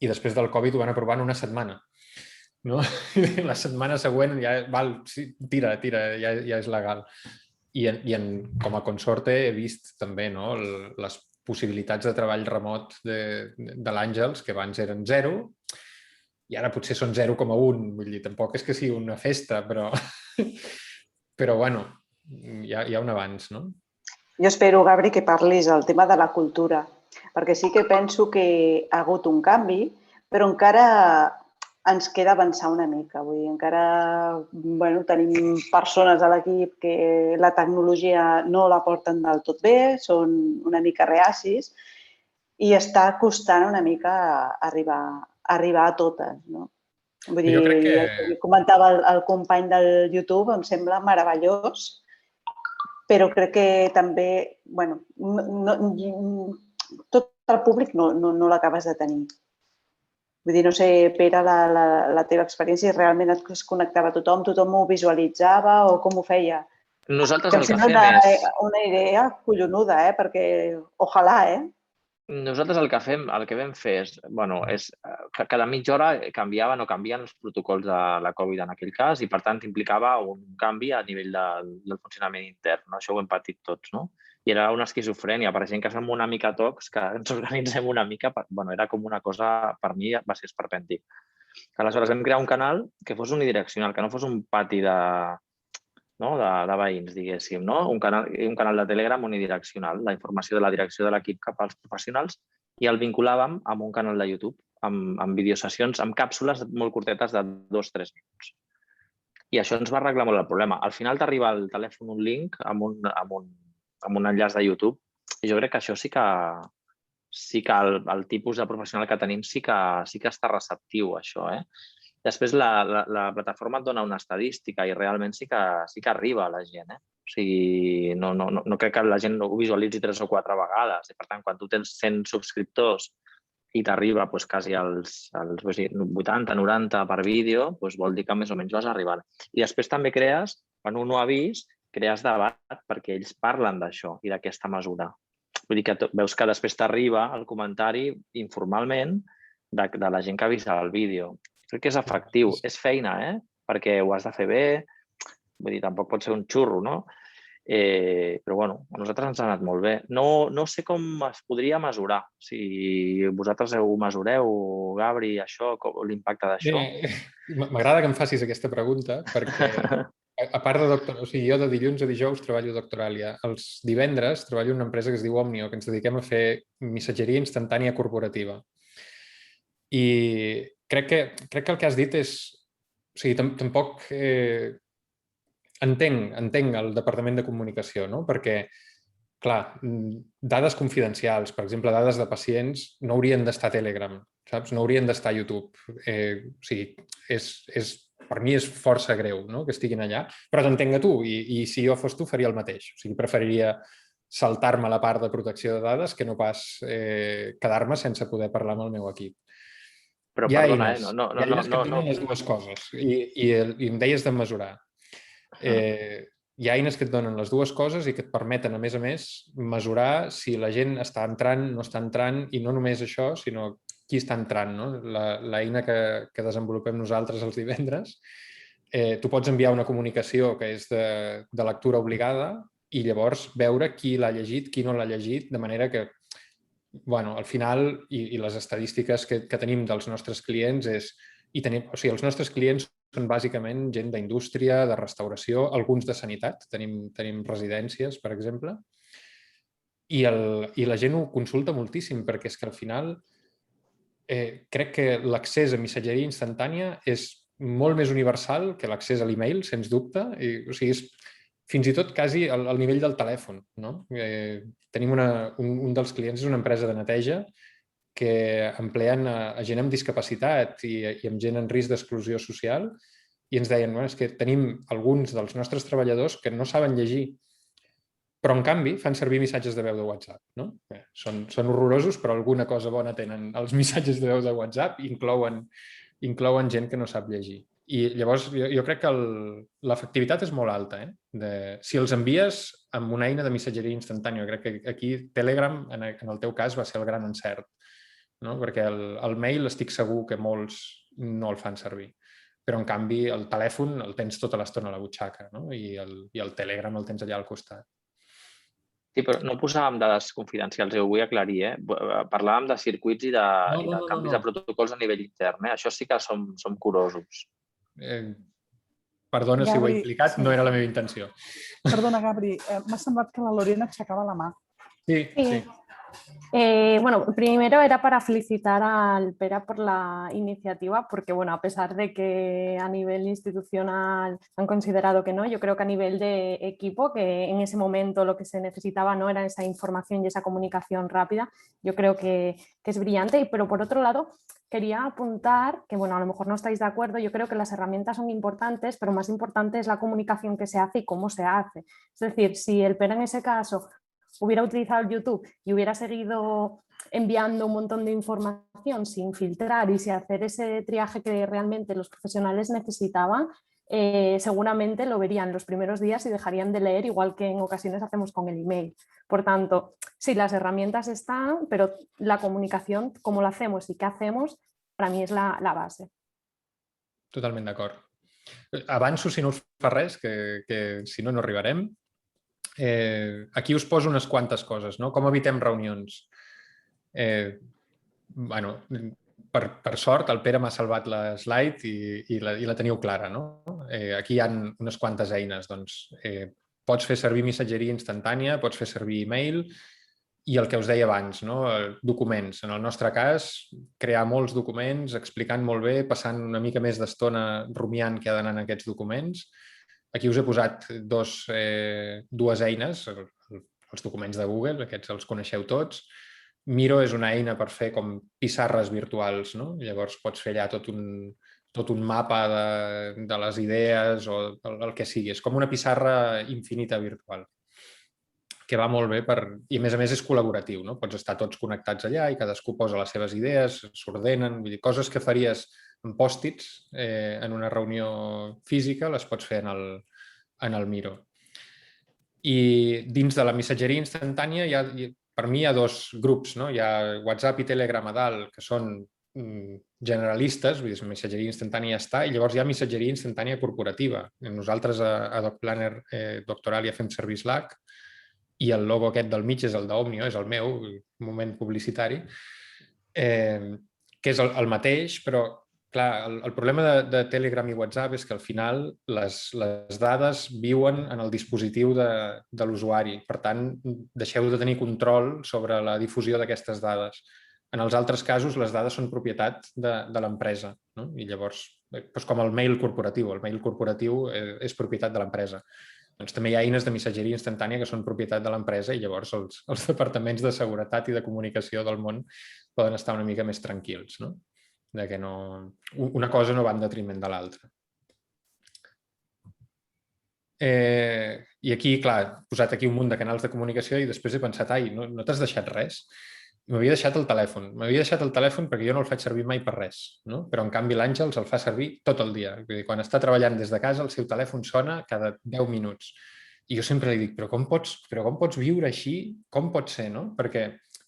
i després del Covid ho van aprovar en una setmana. La setmana següent ja, tira, ja és legal. com a consorte he vist també les possibilitats de treball remot de l'Àngels, que abans eren 0, i ara potser són 0,1. Vull dir, tampoc és que sigui una festa, però bueno, hi ha un avanç, no? Jo espero, Gabri, que parlis del tema de la cultura, perquè sí que penso que ha hagut un canvi, però encara ens queda avançar una mica. Vull dir, encara tenim persones a l'equip que la tecnologia no la porten del tot bé, són una mica reacis i està costant una mica arribar a totes. Vull dir, el que comentava el company del YouTube em sembla meravellós, però crec que també tot el públic no l'acabes de tenir. Vull dir, no sé, Pere, la teva experiència, si realment es connectava a tothom ho visualitzava o com ho feia? Nosaltres el que fem és... Una idea collonuda, perquè ojalà, Nosaltres el que vam fer és que cada mitja hora canviaven o canvien els protocols de la Covid en aquell cas i, per tant, implicava un canvi a nivell del funcionament intern. Això ho hem patit tots, no? I era una esquizofrènia. Per gent que som una mica tocs, que ens organitzem una mica, era com una cosa, per mi, va ser esperpèntic. Aleshores vam crear un canal que fos unidireccional, que no fos un pati de veïns, diguéssim, no? Un canal de Telegram unidireccional, la informació de la direcció de l'equip cap als professionals, i el vinculàvem amb un canal de YouTube, amb videosessions, amb càpsules molt curtetes de 2-3 minuts. I això ens va arreglar molt el problema. Al final t'arriba al telèfon un link amb un enllaç de YouTube, i jo crec que això sí que el tipus de professional que tenim sí que està receptiu, això, Després, la plataforma et dona una estadística i realment sí que arriba a la gent. O sigui, no crec que la gent ho visualitzi 3 o 4 vegades. Per tant, quan tu tens 100 subscriptors i t'arriba quasi als 80, 90 per vídeo, vol dir que més o menys vas arribar. I després també crees, quan un ho ha vist, crees debat perquè ells parlen d'això i d'aquesta mesura. Vull dir que veus que després t'arriba el comentari informalment de la gent que ha vist el vídeo. Crec que és efectiu. És feina, perquè ho has de fer bé. Vull dir, tampoc pot ser un xurro, no? Però, a nosaltres ens ha anat molt bé. No sé com es podria mesurar. Si vosaltres ho mesureu, Gabri, això, l'impacte d'això. M'agrada que em facis aquesta pregunta, perquè a part de jo de dilluns a dijous treballo a Doctoralia. Els divendres treballo en una empresa que es diu Omnio, que ens dediquem a fer missatgeria instantània corporativa. I crec que el que has dit és... O sigui, tampoc entenc el departament de comunicació, no? Perquè, clar, dades confidencials, per exemple, dades de pacients, no haurien d'estar a Telegram, saps? No haurien d'estar a YouTube. O sigui, per mi és força greu, no?, que estiguin allà, però t'entenc a tu, i si jo fos tu faria el mateix. O sigui, preferiria saltar-me la part de protecció de dades que no pas quedar-me sense poder parlar amb el meu equip. Però, perdona, no. Hi ha eines que et donen les dues coses i em deies de mesurar. Hi ha eines que et donen les dues coses i que et permeten, a més, mesurar si la gent està entrant, no està entrant, i no només això, sinó qui està entrant, no? L'eina que desenvolupem nosaltres els divendres, tu pots enviar una comunicació que és de lectura obligada i llavors veure qui l'ha llegit, qui no l'ha llegit, de manera que al final, i les estadístiques que tenim dels nostres clients és... O sigui, els nostres clients són bàsicament gent d'indústria, de restauració, alguns de sanitat. Tenim residències, per exemple. I la gent ho consulta moltíssim, perquè és que al final crec que l'accés a missatgeria instantània és molt més universal que l'accés a l'email, sens dubte. O sigui, és fins i tot quasi al nivell del telèfon, no? Tenim un dels clients, és una empresa de neteja que empleen a gent amb discapacitat i amb gent en risc d'exclusió social, i ens deien, és que tenim alguns dels nostres treballadors que no saben llegir, però en canvi fan servir missatges de veu de WhatsApp, no? Són horrorosos, però alguna cosa bona tenen els missatges de veu de WhatsApp, inclouen gent que no sap llegir. I llavors jo crec que l'efectivitat és molt alta. Si els envies amb una eina de missatgeria instantània, crec que aquí Telegram, en el teu cas, va ser el gran encert, perquè el mail estic segur que molts no el fan servir. però en canvi el telèfon el tens tota l'estona a la butxaca, no? I el Telegram el tens allà al costat. Sí, però no posàvem dades confidencials, ho vull aclarir. Parlàvem de circuits i de canvis de protocols a nivell intern. Això sí que som curosos. Perdona si ho he implicat, no era la meva intenció. Perdona, Gabri, m'ha semblat que la Lorena aixecava la mà. Sí. Bueno, primero era para felicitar al Pera por la iniciativa, porque bueno, a pesar de que a nivel institucional han considerado que no, yo creo que a nivel de equipo, que en ese momento lo que se necesitaba no era esa información y esa comunicación rápida, yo creo que es brillante. Pero por otro lado, quería apuntar que, bueno, a lo mejor no estáis de acuerdo, yo creo que las herramientas son importantes, pero más importante es la comunicación que se hace y cómo se hace. Es decir, si el Pera en ese caso hubiera utilizado el YouTube y hubiera seguido enviando un montón de información sin filtrar y sin hacer ese triaje que realmente los profesionales necesitaban, seguramente lo verían los primeros días y dejarían de leer, igual que en ocasiones hacemos con el email. Por tanto, sí, las herramientas están, però la comunicació, com la hacemos i què hacemos, per a mi és la base. Totalment d'acord. Avanço, si no us fa res, que si no, no arribarem. Aquí us poso unes quantes coses, no? Com evitem reunions? Bueno, per sort, el Pere m'ha salvat la slide i la teniu clara, no? Aquí hi ha unes quantes eines. Pots fer servir missatgeria instantània, pots fer servir email i el que us deia abans, documents. En el nostre cas, crear molts documents, explicant molt bé, passant una mica més d'estona rumiant què ha d'anar en aquests documents. Aquí us he posat dues eines, els documents de Google, aquests els coneixeu tots. Miro és una eina per fer com pissarres virtuals, no? Llavors pots fer allà tot un mapa de les idees o el que sigui. És com una pissarra infinita virtual, que va molt bé i a més és col·laboratiu, no? Pots estar tots connectats allà i cadascú posa les seves idees, s'ordenen, coses que faries en pòstits en una reunió física les pots fer en el Miro. I dins de la missatgeria instantània, per mi hi ha dos grups. Hi ha WhatsApp i Telegram a dalt, que són generalistes, vull dir, la missatgeria instantània ja està, i llavors hi ha missatgeria instantània corporativa. Nosaltres a DocPlanner Doctoral ja fem servir Slack, i el logo aquest del mig és el d'Omnio, és el meu, moment publicitari, que és el mateix, però clar, el problema de Telegram i WhatsApp és que al final les dades viuen en el dispositiu de l'usuari. Per tant, deixeu de tenir control sobre la difusió d'aquestes dades. En els altres casos, les dades són propietat de l'empresa. I llavors, com el mail corporatiu. El mail corporatiu és propietat de l'empresa. També hi ha eines de missatgeria instantània que són propietat de l'empresa i llavors els departaments de seguretat i de comunicació del món poden estar una mica més tranquils, que una cosa no va en detriment de l'altra. I aquí, clar, he posat aquí un munt de canals de comunicació i després he pensat, no t'has deixat res? M'havia deixat el telèfon. M'havia deixat el telèfon perquè jo no el faig servir mai per res, però en canvi l'Àngels el fa servir tot el dia. Quan està treballant des de casa el seu telèfon sona cada 10 minuts. I jo sempre li dic, però com pots viure així? Com pot ser, no? Perquè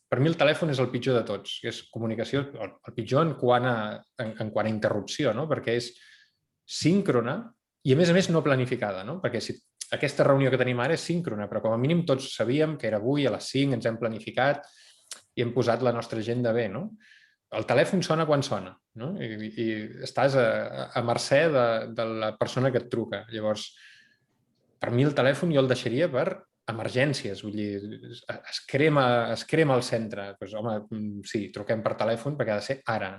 per mi el telèfon és el pitjor de tots. És comunicació, el pitjor en quant a interrupció, perquè és síncrona i a més no planificada, perquè aquesta reunió que tenim ara és síncrona, però com a mínim tots sabíem que era avui a les 5, ens hem planificat i hem posat la nostra agenda bé. El telèfon sona quan sona i estàs a mercè de la persona que et truca. Llavors, per mi el telèfon jo el deixaria per emergències, vull dir, es crema al centre. Home, sí, truquem per telèfon perquè ha de ser ara,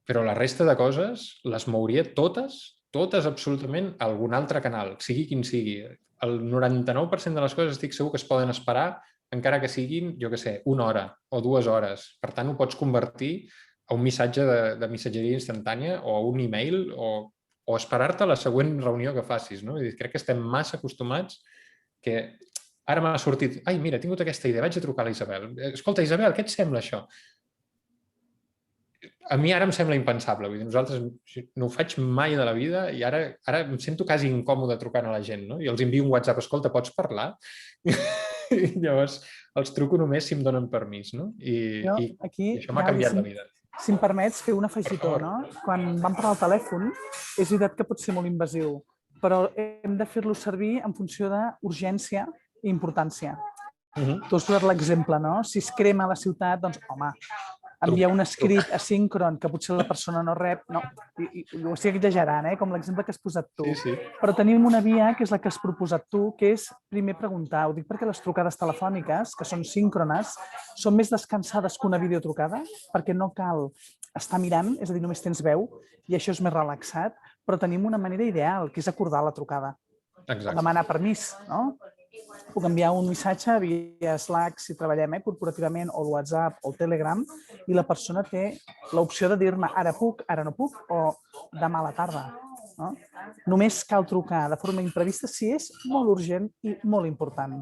Però la resta de coses les mouria totes absolutament a algun altre canal, sigui quin sigui. El 99% de les coses estic segur que es poden esperar encara que siguin, jo què sé, 1 hora o 2 hores. Per tant, ho pots convertir a un missatge de missatgeria instantània o a un email o esperar-te a la següent reunió que facis. Crec que estem massa acostumats que ara m'ha sortit, mira, he tingut aquesta idea, vaig a trucar a la Isabel. Escolta, Isabel, què et sembla això? A mi ara em sembla impensable. Nosaltres no ho faig mai de la vida i ara em sento quasi incòmode trucant a la gent. I els envio un WhatsApp, escolta, pots parlar? I llavors els truco només si em donen permís. I això m'ha canviat la vida. Si em permets fer un afegitó, no? Quan vam parlar al telèfon, és veritat que pot ser molt invasiu, però hem de fer-lo servir en funció d'urgència i importància. Tu has posat l'exemple, no? Si es crema la ciutat, doncs, home, enviar un escrit asíncron que potser la persona no rep, no, ho estic exagerant, com l'exemple que has posat tu. Però tenim una via, que és la que has proposat tu, que és primer preguntar. Ho dic perquè les trucades telefòniques, que són síncrones, són més descansades que una videotrucada, perquè no cal estar mirant, és a dir, només tens veu, i això és més relaxat, però tenim una manera ideal, que és acordar la trucada. O demanar permís, no? Puc enviar un missatge via Slack si treballem corporativament, o el WhatsApp o el Telegram, i la persona té l'opció de dir-me ara puc, ara no puc, o demà a la tarda. Només cal trucar de forma imprevista si és molt urgent i molt important.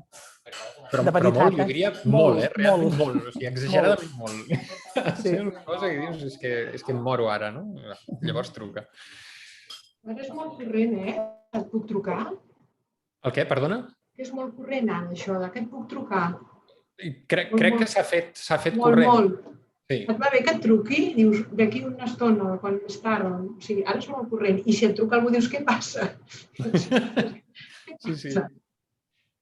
Però molt, jo diria molt, realment molt, o sigui, exageradament molt. És una cosa que dius, és que em moro ara, no? Llavors truca. Ara és molt corrent, et puc trucar? El què, perdona? És molt corrent ara, això, que et puc trucar. Crec que s'ha fet corrent. Molt. Et va bé que et truqui, dius, d'aquí una estona, quan més tard, o sigui, ara és molt corrent. I si et truca algú, dius, què passa?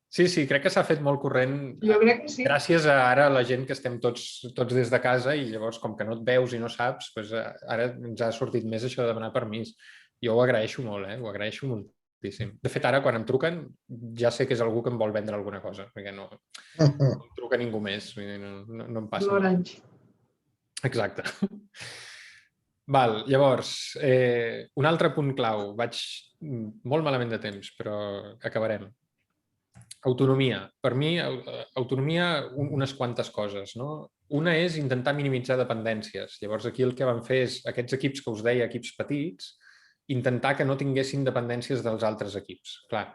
Sí, crec que s'ha fet molt corrent. Jo crec que sí. Gràcies a ara la gent que estem tots des de casa i llavors, com que no et veus i no saps, ara ens ha sortit més això de demanar permís. Jo ho agraeixo molt, ho agraeixo moltíssim. De fet, ara, quan em truquen, ja sé que és algú que em vol vendre alguna cosa, perquè no em truca ningú més, no em passa. L'orange. Exacte. Llavors, un altre punt clau. Vaig molt malament de temps, però acabarem. Autonomia. Per mi, autonomia, unes quantes coses. Una és intentar minimitzar dependències. Llavors, aquí el que vam fer és, aquests equips que us deia, equips petits, intentar que no tinguessin dependències dels altres equips. Clar,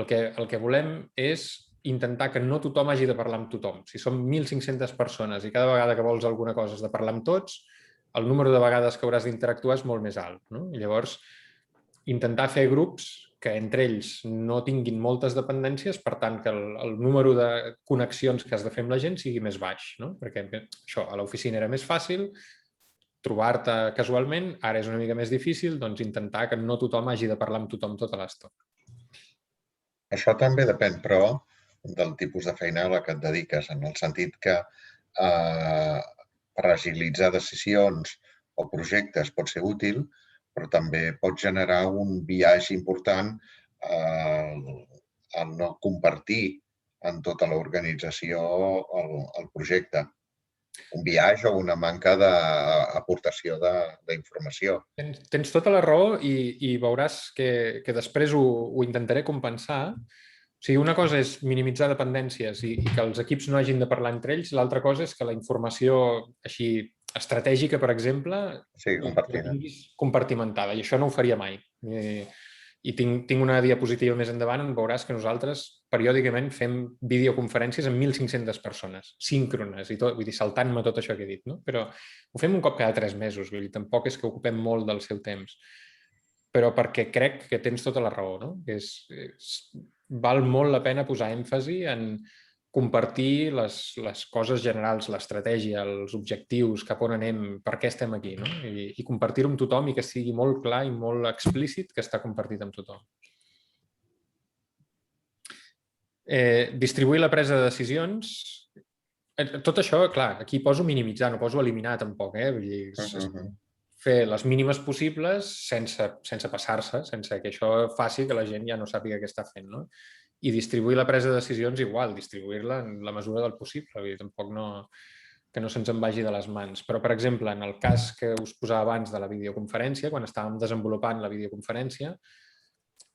el que volem és intentar que no tothom hagi de parlar amb tothom. Si som 1.500 persones i cada vegada que vols alguna cosa has de parlar amb tots, el número de vegades que hauràs d'interactuar és molt més alt. Llavors, intentar fer grups que entre ells no tinguin moltes dependències, per tant, que el número de connexions que has de fer amb la gent sigui més baix. Perquè això, a l'oficina era més fàcil, trobar-te casualment, ara és una mica més difícil, doncs intentar que no tothom hagi de parlar amb tothom tota l'estona. Això també depèn, però, del tipus de feina a la que et dediques, en el sentit que per agilitzar decisions o projectes pot ser útil, però també pot generar un biaix important al no compartir en tota l'organització el projecte. Un biaix o una manca d'aportació d'informació. Tens tota la raó i veuràs que després ho intentaré compensar. O sigui, una cosa és minimitzar dependències i que els equips no hagin de parlar entre ells, l'altra cosa és que la informació així estratègica, per exemple, tinguis compartimentada, i això no ho faria mai. I tinc una diapositiva més endavant on veuràs que nosaltres periòdicament fem videoconferències amb 1.500 persones, síncrones, i tot, vull dir, saltant-me tot això que he dit, però ho fem un cop cada 3 mesos, vull dir, tampoc és que ocupem molt del seu temps, però perquè crec que tens tota la raó, val molt la pena posar èmfasi en compartir les coses generals, l'estratègia, els objectius, cap on anem, per què estem aquí, i compartir-ho amb tothom i que sigui molt clar i molt explícit que està compartit amb tothom. Distribuir la presa de decisions. Tot això, clar, aquí poso minimitzar, no poso eliminar tampoc, vull dir, fer les mínimes possibles sense passar-se, sense que això faci que la gent ja no sàpiga què està fent, I distribuir la presa de decisions igual, distribuir-la en la mesura del possible, vull dir, tampoc que no se'ns en vagi de les mans. Però, per exemple, en el cas que us posava abans de la videoconferència, quan estàvem desenvolupant la videoconferència,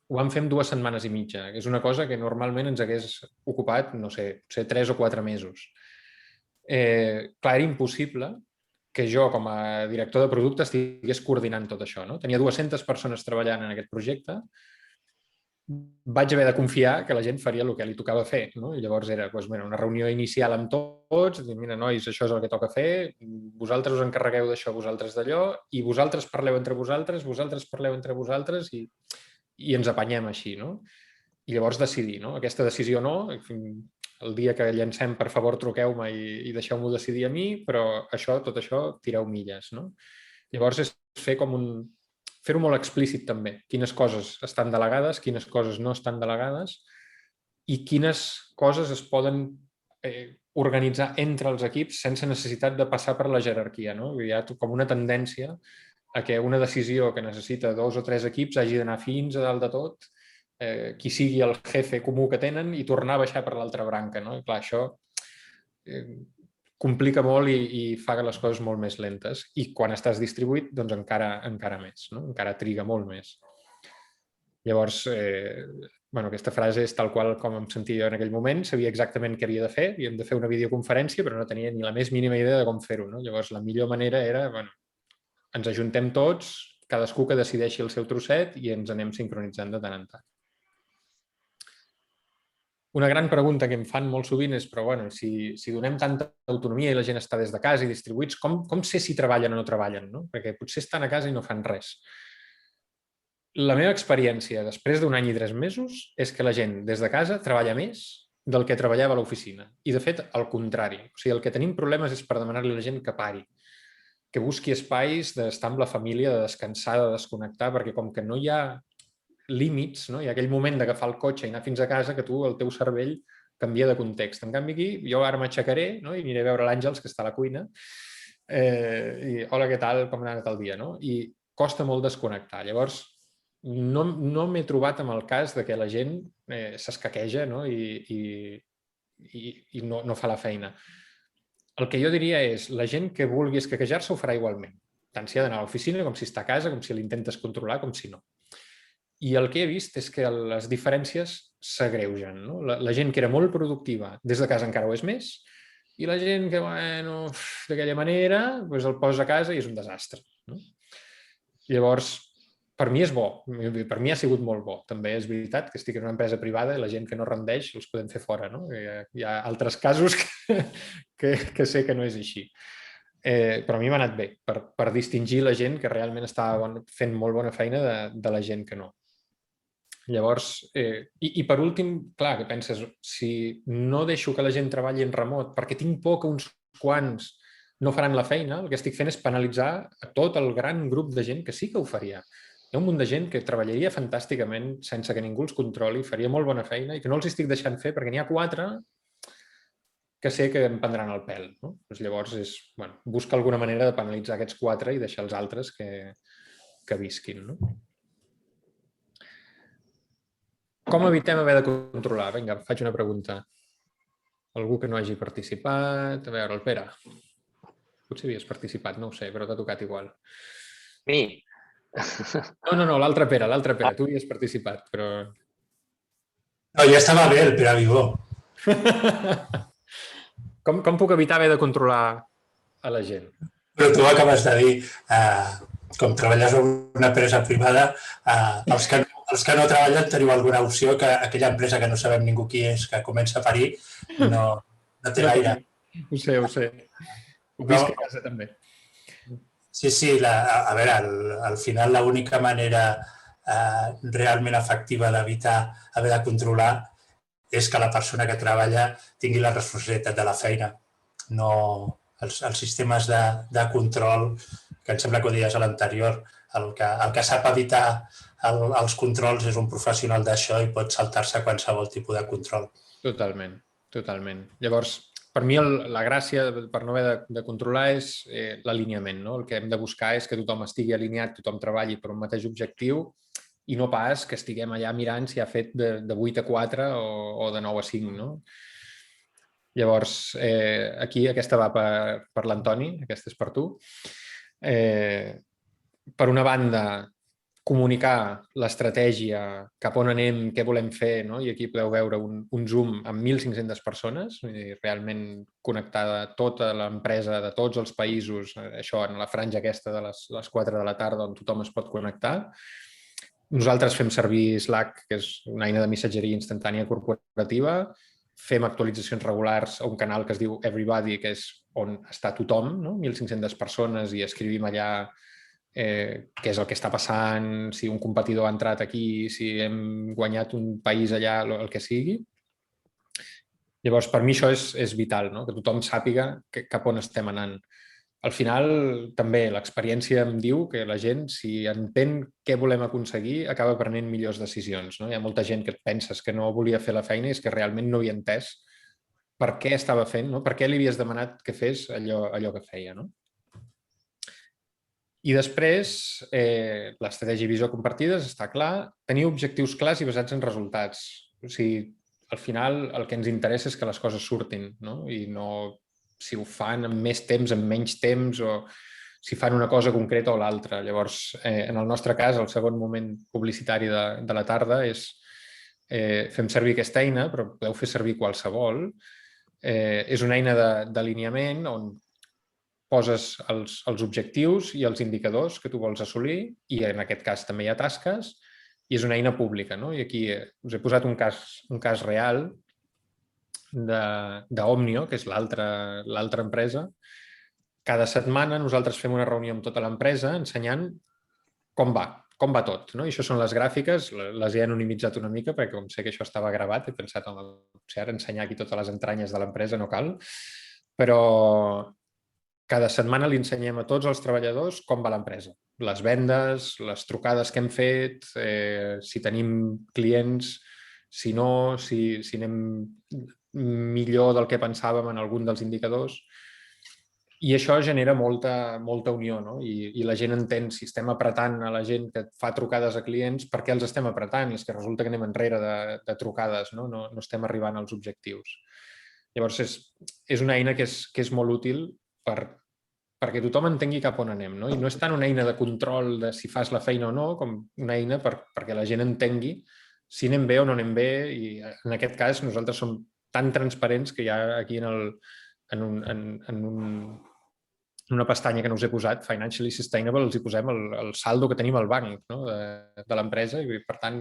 ho vam fer en 2 setmanes i mitja, que és una cosa que normalment ens hagués ocupat, no sé, potser 3 o 4 mesos. Clar, era impossible que jo, com a director de producte, estigués coordinant tot això. Tenia 200 persones treballant en aquest projecte, vaig haver de confiar que la gent faria el que li tocava fer. I llavors era una reunió inicial amb tots, dir, mira, nois, això és el que toca fer, vosaltres us encarregueu d'això, vosaltres d'allò, i vosaltres parleu entre vosaltres parleu entre vosaltres, i ens apanyem així. I llavors decidir, aquesta decisió no, el dia que llancem, per favor, truqueu-me i deixeu-m'ho decidir a mi, però tot això, tireu milles. Llavors és fer-ho molt explícit també. Quines coses estan delegades, quines coses no estan delegades i quines coses es poden organitzar entre els equips sense necessitat de passar per la jerarquia. Hi ha com una tendència a que una decisió que necessita 2 o 3 equips hagi d'anar fins a dalt de tot, qui sigui el jefe comú que tenen i tornar a baixar per l'altra branca. I clar, això complica molt i fa les coses molt més lentes. I quan estàs distribuït, doncs encara més, encara triga molt més. Llavors, aquesta frase és tal qual com em sentia jo en aquell moment, sabia exactament què havia de fer, havíem de fer una videoconferència, però no tenia ni la més mínima idea de com fer-ho. Llavors, la millor manera era, ens ajuntem tots, cadascú que decideixi el seu trosset i ens anem sincronitzant de tant en tant. Una gran pregunta que em fan molt sovint és, però si donem tanta autonomia i la gent està des de casa i distribuïts, com sé si treballen o no treballen? Perquè potser estan a casa i no fan res. La meva experiència després d'un any i 3 mesos és que la gent des de casa treballa més del que treballava a l'oficina. I, de fet, al contrari. O sigui, el que tenim problemes és per demanar-li a la gent que pari, que busqui espais d'estar amb la família, de descansar, de desconnectar, perquè com que no hi ha límits, hi ha aquell moment d'agafar el cotxe i anar fins a casa que el teu cervell canvia de context. En canvi, aquí, jo ara m'aixecaré i aniré a veure l'Àngels, que està a la cuina, i hola, què tal, com ha anat el dia? I costa molt desconnectar. Llavors, no m'he trobat amb el cas que la gent s'escaqueja i no fa la feina. El que jo diria és, la gent que vulgui escaquejar-se ho farà igualment, tant si ha d'anar a l'oficina com si està a casa, com si l'intentes controlar, com si no. I el que he vist és que les diferències s'agreugen. La gent que era molt productiva des de casa encara ho és més, i la gent que, d'aquella manera, el posa a casa i és un desastre. Llavors, per mi és bo, per mi ha sigut molt bo. També és veritat que estic en una empresa privada i la gent que no rendeix els podem fer fora. Hi ha altres casos que sé que no és així. Però a mi m'ha anat bé, per distingir la gent que realment estava fent molt bona feina de la gent que no. Llavors, i per últim, clar, que penses, si no deixo que la gent treballi en remot perquè tinc por que uns quants no faran la feina, el que estic fent és penalitzar a tot el gran grup de gent que sí que ho faria. Hi ha un munt de gent que treballaria fantàsticament sense que ningú els controli, faria molt bona feina i que no els estic deixant fer perquè n'hi ha 4 que sé que em prendran el pèl. Llavors, busca alguna manera de penalitzar aquests 4 i deixar els altres que visquin. Com evitem haver de controlar? Vinga, faig una pregunta. Algú que no hagi participat? A veure, el Pere. Potser havies participat, no ho sé, però t'ha tocat igual. Mi? No, l'altre Pere. Tu havies participat, però... No, ja estava bé el Pere Vivó. Com puc evitar haver de controlar a la gent? Però tu acabes de dir, com treballes en una empresa privada, els que no treballen teniu alguna opció que aquella empresa que no sabem ningú qui és, que comença a parir, no té gaire. Ho sé. Ho visc a casa també. Sí, a veure, al final l'única manera realment efectiva d'evitar haver de controlar és que la persona que treballa tingui la responsabilitat de la feina. No els sistemes de control, que em sembla que ho deies a l'anterior, el que sap evitar els controls és un professional d'això i pot saltar-se qualsevol tipus de control. Totalment. Llavors, per mi la gràcia per no haver de controlar és l'alineament. El que hem de buscar és que tothom estigui alineat, tothom treballi per un mateix objectiu i no pas que estiguem allà mirant si ha fet de 8 a 4 o de 9 a 5. Llavors, aquí aquesta va per l'Antoni, aquesta és per tu. Per una banda, comunicar l'estratègia, cap on anem, què volem fer, i aquí podeu veure un Zoom amb 1.500 persones, realment connectada tota l'empresa de tots els països, això en la franja aquesta de les 4 de la tarda on tothom es pot connectar. Nosaltres fem servir Slack, que és una eina de missatgeria instantània corporativa, fem actualitzacions regulars a un canal que es diu Everybody, que és on està tothom, 1.500 persones, i escrivim allà què és el que està passant, si un competidor ha entrat aquí, si hem guanyat un país allà, el que sigui. Llavors, per mi això és vital, no? Que tothom sàpiga cap on estem anant. Al final, també l'experiència em diu que la gent, si entén què volem aconseguir, acaba prenent millors decisions. No? Hi ha molta gent que penses que no volia fer la feina i és que realment no havia entès per què estava fent, no? Per què li havies demanat que fes allò que feia. No? I després, l'estratègia i visió compartides, està clar, tenir objectius clars i basats en resultats. O sigui, al final el que ens interessa és que les coses surtin, no? I no si ho fan amb més temps, amb menys temps, o si fan una cosa concreta o l'altra. Llavors, en el nostre cas, el segon moment publicitari de la tarda és fem servir aquesta eina, però podeu fer servir qualsevol. És una eina d'alineament on poses els objectius i els indicadors que tu vols assolir, i en aquest cas també hi ha tasques, i és una eina pública. No? I aquí us he posat un cas real d'Omnio, que és l'altra empresa. Cada setmana nosaltres fem una reunió amb tota l'empresa ensenyant com va tot. No? I això són les gràfiques, les he anonimitzat una mica perquè com sé que això estava gravat he pensat, potser ara ensenyar aquí totes les entranyes de l'empresa no cal, però cada setmana li ensenyem a tots els treballadors com va l'empresa. Les vendes, les trucades que hem fet, si tenim clients, si no, si anem millor del que pensàvem en algun dels indicadors. I això genera molta unió, no? I la gent entén, si estem apretant a la gent que fa trucades a clients, per què els estem apretant? I és que resulta que anem enrere de trucades, no estem arribant als objectius. Llavors, és una eina que és molt útil perquè tothom entengui cap on anem, no? I no és tant una eina de control de si fas la feina o no, com una eina perquè la gent entengui si anem bé o no anem bé, i en aquest cas nosaltres som tan transparents que ja aquí en una pestanya que no us he posat, Financially Sustainable, els hi posem el saldo que tenim al banc, no? de l'empresa, i per tant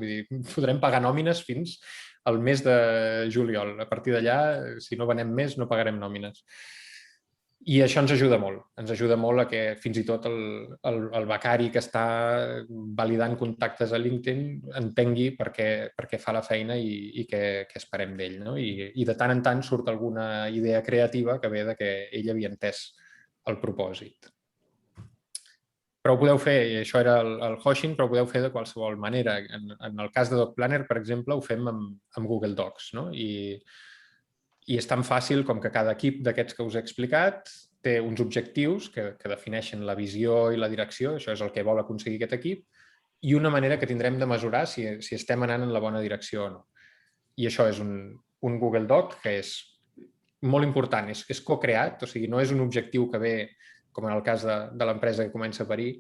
podrem pagar nòmines fins al mes de juliol. A partir d'allà, si no venem més, no pagarem nòmines. I això ens ajuda molt a que fins i tot el becari que està validant contactes a LinkedIn entengui per què fa la feina i què esperem d'ell. No? I de tant en tant surt alguna idea creativa que ve que ell havia entès el propòsit. Però ho podeu fer, i això era el hashing, però ho podeu fer de qualsevol manera. En el cas de Doc Planner, per exemple, ho fem amb Google Docs, no? I és tan fàcil com que cada equip d'aquests que us he explicat té uns objectius que defineixen la visió i la direcció, això és el que vol aconseguir aquest equip, i una manera que tindrem de mesurar si estem anant en la bona direcció o no. I això és un Google Doc que és molt important, és co-creat, o sigui, no és un objectiu que ve, com en el cas de l'empresa que comença a parir,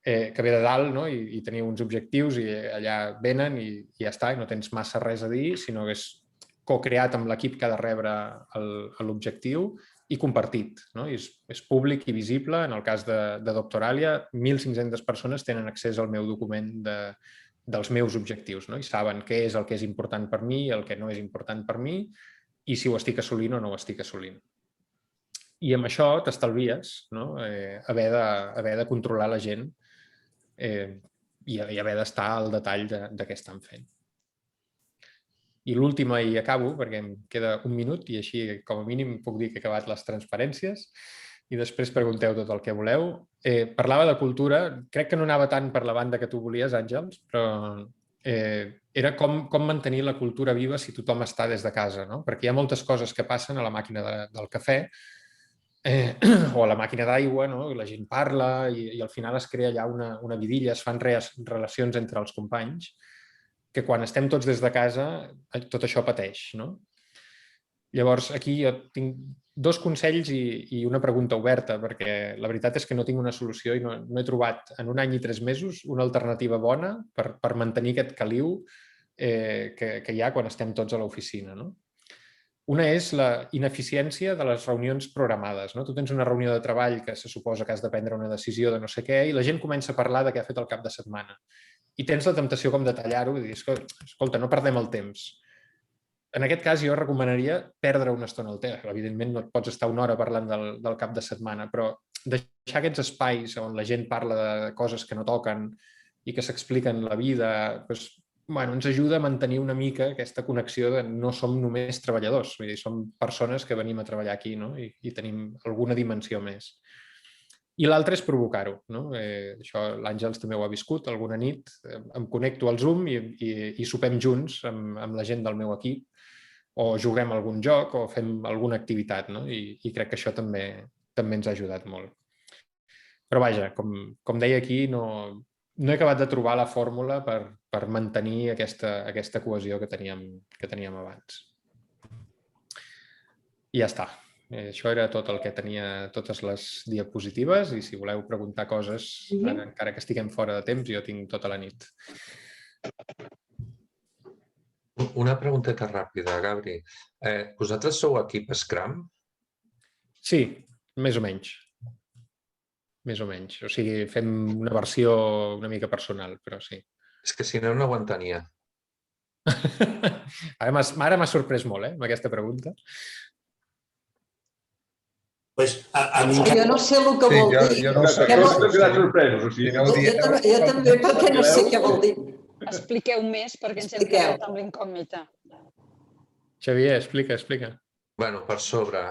que ve de dalt, no? I teniu uns objectius i allà venen i ja està, i no tens massa res a dir, sinó que és co-creat amb l'equip que ha de rebre l'objectiu i compartit. No? I és públic i visible. En el cas de Doctoralia, 1.500 persones tenen accés al meu document dels meus objectius, no? I saben què és el que és important per mi, el que no és important per mi, i si ho estic assolint o no ho estic assolint. I amb això t'estalvies, no? Haver de controlar la gent i haver d'estar al detall de què estan fent. I l'última, i acabo, perquè em queda un minut i així, com a mínim, puc dir que he acabat les transparències i després pregunteu tot el que voleu. Parlava de cultura, crec que no anava tant per la banda que tu volies, Àngels, però era com mantenir la cultura viva si tothom està des de casa, no? Perquè hi ha moltes coses que passen a la màquina del cafè o a la màquina d'aigua, no? La gent parla i al final es crea allà una vidilla, es fan relacions entre els companys, que quan estem tots des de casa tot això pateix. No? Llavors, aquí jo tinc 2 consells i una pregunta oberta, perquè la veritat és que no tinc una solució i no he trobat en 1 any i 3 mesos una alternativa bona per mantenir aquest caliu que hi ha quan estem tots a l'oficina. No? Una és la ineficiència de les reunions programades. No? Tu tens una reunió de treball que se suposa que has de prendre una decisió de no sé què i la gent comença a parlar de què ha fet el cap de setmana. I tens la temptació com de tallar-ho i dir, escolta, no perdem el temps. En aquest cas jo recomanaria perdre una estona al temps. Evidentment no et pots estar 1 hora parlant del cap de setmana, però deixar aquests espais on la gent parla de coses que no toquen i que s'expliquen la vida, ens ajuda a mantenir una mica aquesta connexió de no som només treballadors, vull dir, som persones que venim a treballar aquí, no? I tenim alguna dimensió més. I l'altre és provocar-ho, no? Això l'Àngels també ho ha viscut, alguna nit em connecto al Zoom i sopem junts amb la gent del meu equip, o juguem a algun joc o fem alguna activitat, no? I crec que això també ens ha ajudat molt. Però vaja, com deia aquí, no he acabat de trobar la fórmula per mantenir aquesta cohesió que teníem abans. I ja està. Això era tot el que tenia, totes les diapositives, i si voleu preguntar coses, encara que estiguem fora de temps, jo tinc tota la nit. Una pregunteta ràpida, Gabri. Vosaltres sou equip Scrum? Sí, més o menys. Més o menys. O sigui, fem una versió una mica personal, però sí. És que si no, no ho entenia. Ara m'ha sorprès molt, amb aquesta pregunta. Jo no sé el que vol dir. Jo no sé. Jo també, perquè no sé què vol dir. Expliqueu més, perquè ens hem quedat amb l'incògnita. Xavier, explica. Bueno, per sobre.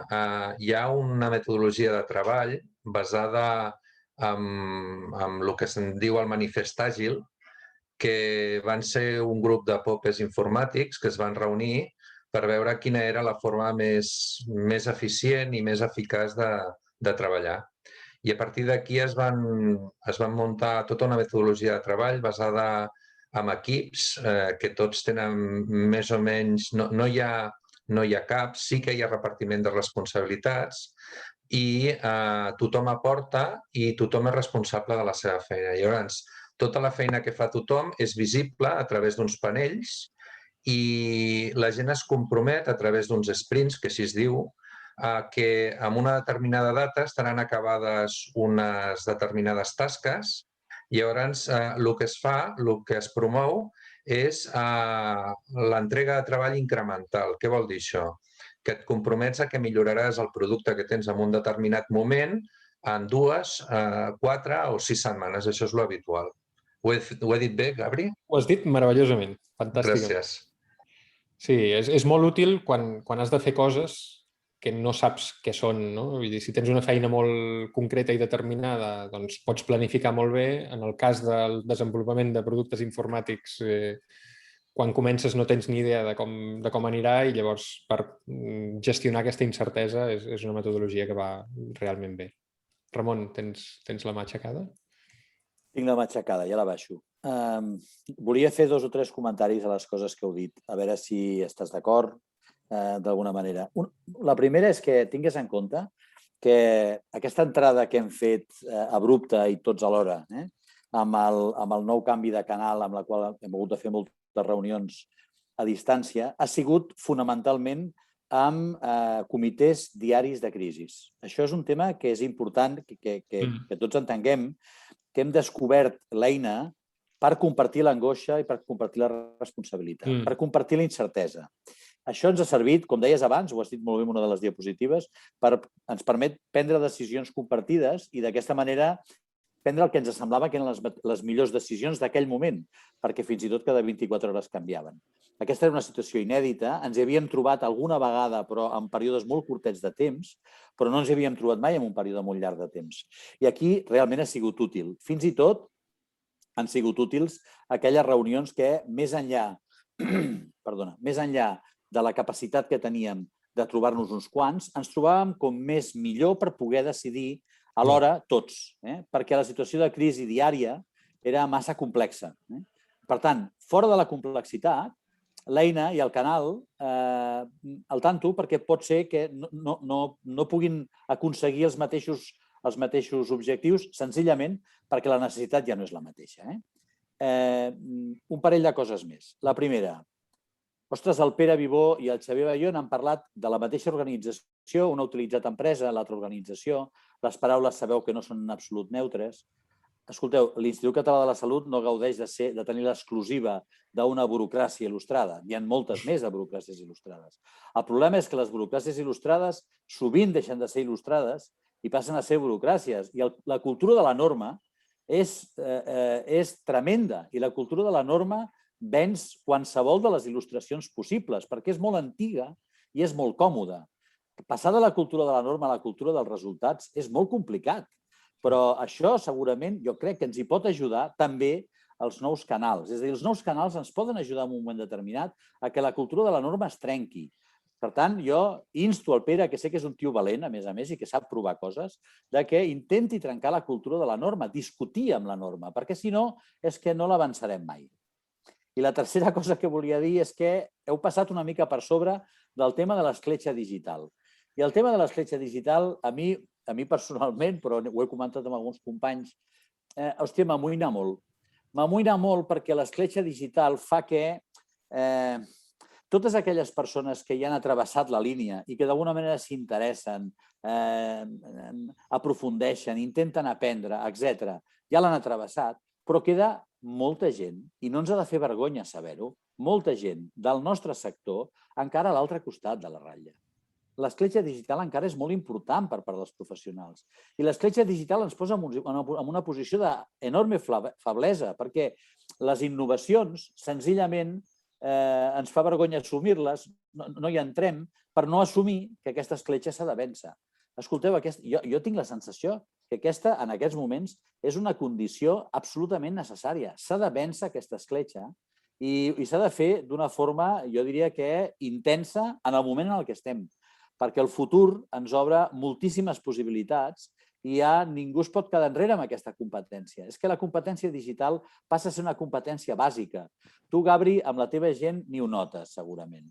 Hi ha una metodologia de treball basada amb el que se'n diu el manifest àgil, que van ser un grup de popes informàtics que es van reunir per veure quina era la forma més eficient i més eficaç de treballar. I a partir d'aquí es van muntar tota una metodologia de treball basada en equips que tots tenen més o menys... No hi ha caps, sí que hi ha repartiment de responsabilitats i tothom aporta i tothom és responsable de la seva feina. Llavors, tota la feina que fa tothom és visible a través d'uns panells i la gent es compromet a través d'uns sprints, que així es diu, que en una determinada data estaran acabades unes determinades tasques. Llavors, el que es fa, el que es promou, és l'entrega de treball incremental. Què vol dir això? Que et compromets a que milloraràs el producte que tens en un determinat moment en 2, 4 o 6 setmanes. Això és l'habitual. Ho he dit bé, Gabri? Ho has dit meravellosament. Fantàstic. Gràcies. Sí, és molt útil quan has de fer coses que no saps què són, no? Vull dir, si tens una feina molt concreta i determinada, doncs pots planificar molt bé. En el cas del desenvolupament de productes informàtics, quan comences no tens ni idea de com anirà i llavors per gestionar aquesta incertesa és una metodologia que va realment bé. Ramon, tens la mà aixecada? Tinc la mà aixecada, ja la baixo. Volia fer 2 o 3 comentaris a les coses que heu dit, a veure si estàs d'acord d'alguna manera. La primera és que tingues en compte que aquesta entrada que hem fet abrupta i tots alhora, amb el nou canvi de canal amb la qual hem hagut de fer moltes reunions a distància, ha sigut fonamentalment amb comitès diaris de crisi. Això és un tema que és important que tots entenguem, que hem descobert l'eina per compartir l'angoixa i per compartir la responsabilitat, per compartir la incertesa. Això ens ha servit, com deies abans, ho has dit molt bé en una de les diapositives, ens permet prendre decisions compartides i d'aquesta manera prendre el que ens semblava que eren les millors decisions d'aquell moment, perquè fins i tot cada 24 hores canviaven. Aquesta era una situació inèdita, ens hi havíem trobat alguna vegada, però en períodes molt curtets de temps, però no ens hi havíem trobat mai en un període molt llarg de temps. I aquí realment ha sigut útil. Fins i tot han sigut útils aquelles reunions que, més enllà de la capacitat que teníem de trobar-nos uns quants, ens trobàvem com més millor per poder decidir alhora tots, perquè la situació de crisi diària era massa complexa. Per tant, fora de la complexitat, l'eina i el canal al tanto, perquè pot ser que no puguin aconseguir els mateixos objectius senzillament perquè la necessitat ja no és la mateixa. Un parell de coses més. La primera, ostres, el Pere Vivó i el Xavier Bayón han parlat de la mateixa organització, una ha utilitzat empresa, l'altra organització, les paraules sabeu que no són en absolut neutres. Escolteu, l'Institut Català de la Salut no gaudeix de tenir l'exclusiva d'una burocràcia il·lustrada. Hi ha moltes més de burocràcies il·lustrades. El problema és que les burocràcies il·lustrades sovint deixen de ser il·lustrades i passen a ser burocràcies. I la cultura de la norma és tremenda i la cultura de la norma venç qualsevol de les il·lustracions possibles, perquè és molt antiga i és molt còmoda. Passar de la cultura de la norma a la cultura dels resultats és molt complicat, però això segurament jo crec que ens hi pot ajudar també els nous canals. És a dir, els nous canals ens poden ajudar en un moment determinat a que la cultura de la norma es trenqui. Per tant, jo insto el Pere, que sé que és un tio valent, a més, i que sap provar coses, que intenti trencar la cultura de la norma, discutir amb la norma, perquè si no, és que no l'avançarem mai. I la tercera cosa que volia dir és que heu passat una mica per sobre del tema de l'escletxa digital. I el tema de l'escletxa digital, a mi personalment, però ho he comentat amb alguns companys, hòstia, m'amoïna molt. M'amoïna molt perquè l'escletxa digital fa que totes aquelles persones que ja han travessat la línia i que d'alguna manera s'interessen, aprofundeixen, intenten aprendre, etc., ja l'han travessat, però queda molta gent, i no ens ha de fer vergonya saber-ho, molta gent del nostre sector encara a l'altre costat de la ratlla. L'escletxa digital encara és molt important per part dels professionals. I l'escletxa digital ens posa en una posició d'enorme feblesa, perquè les innovacions, senzillament, ens fa vergonya assumir-les, no hi entrem, per no assumir que aquesta escletxa s'ha de vèncer. Escolteu, jo tinc la sensació que aquesta, en aquests moments, és una condició absolutament necessària. S'ha de vèncer aquesta escletxa i s'ha de fer d'una forma, jo diria que intensa, en el moment en què estem, perquè el futur ens obre moltíssimes possibilitats i ningú es pot quedar enrere amb aquesta competència. És que la competència digital passa a ser una competència bàsica. Tu, Gabri, amb la teva gent ni ho notes, segurament.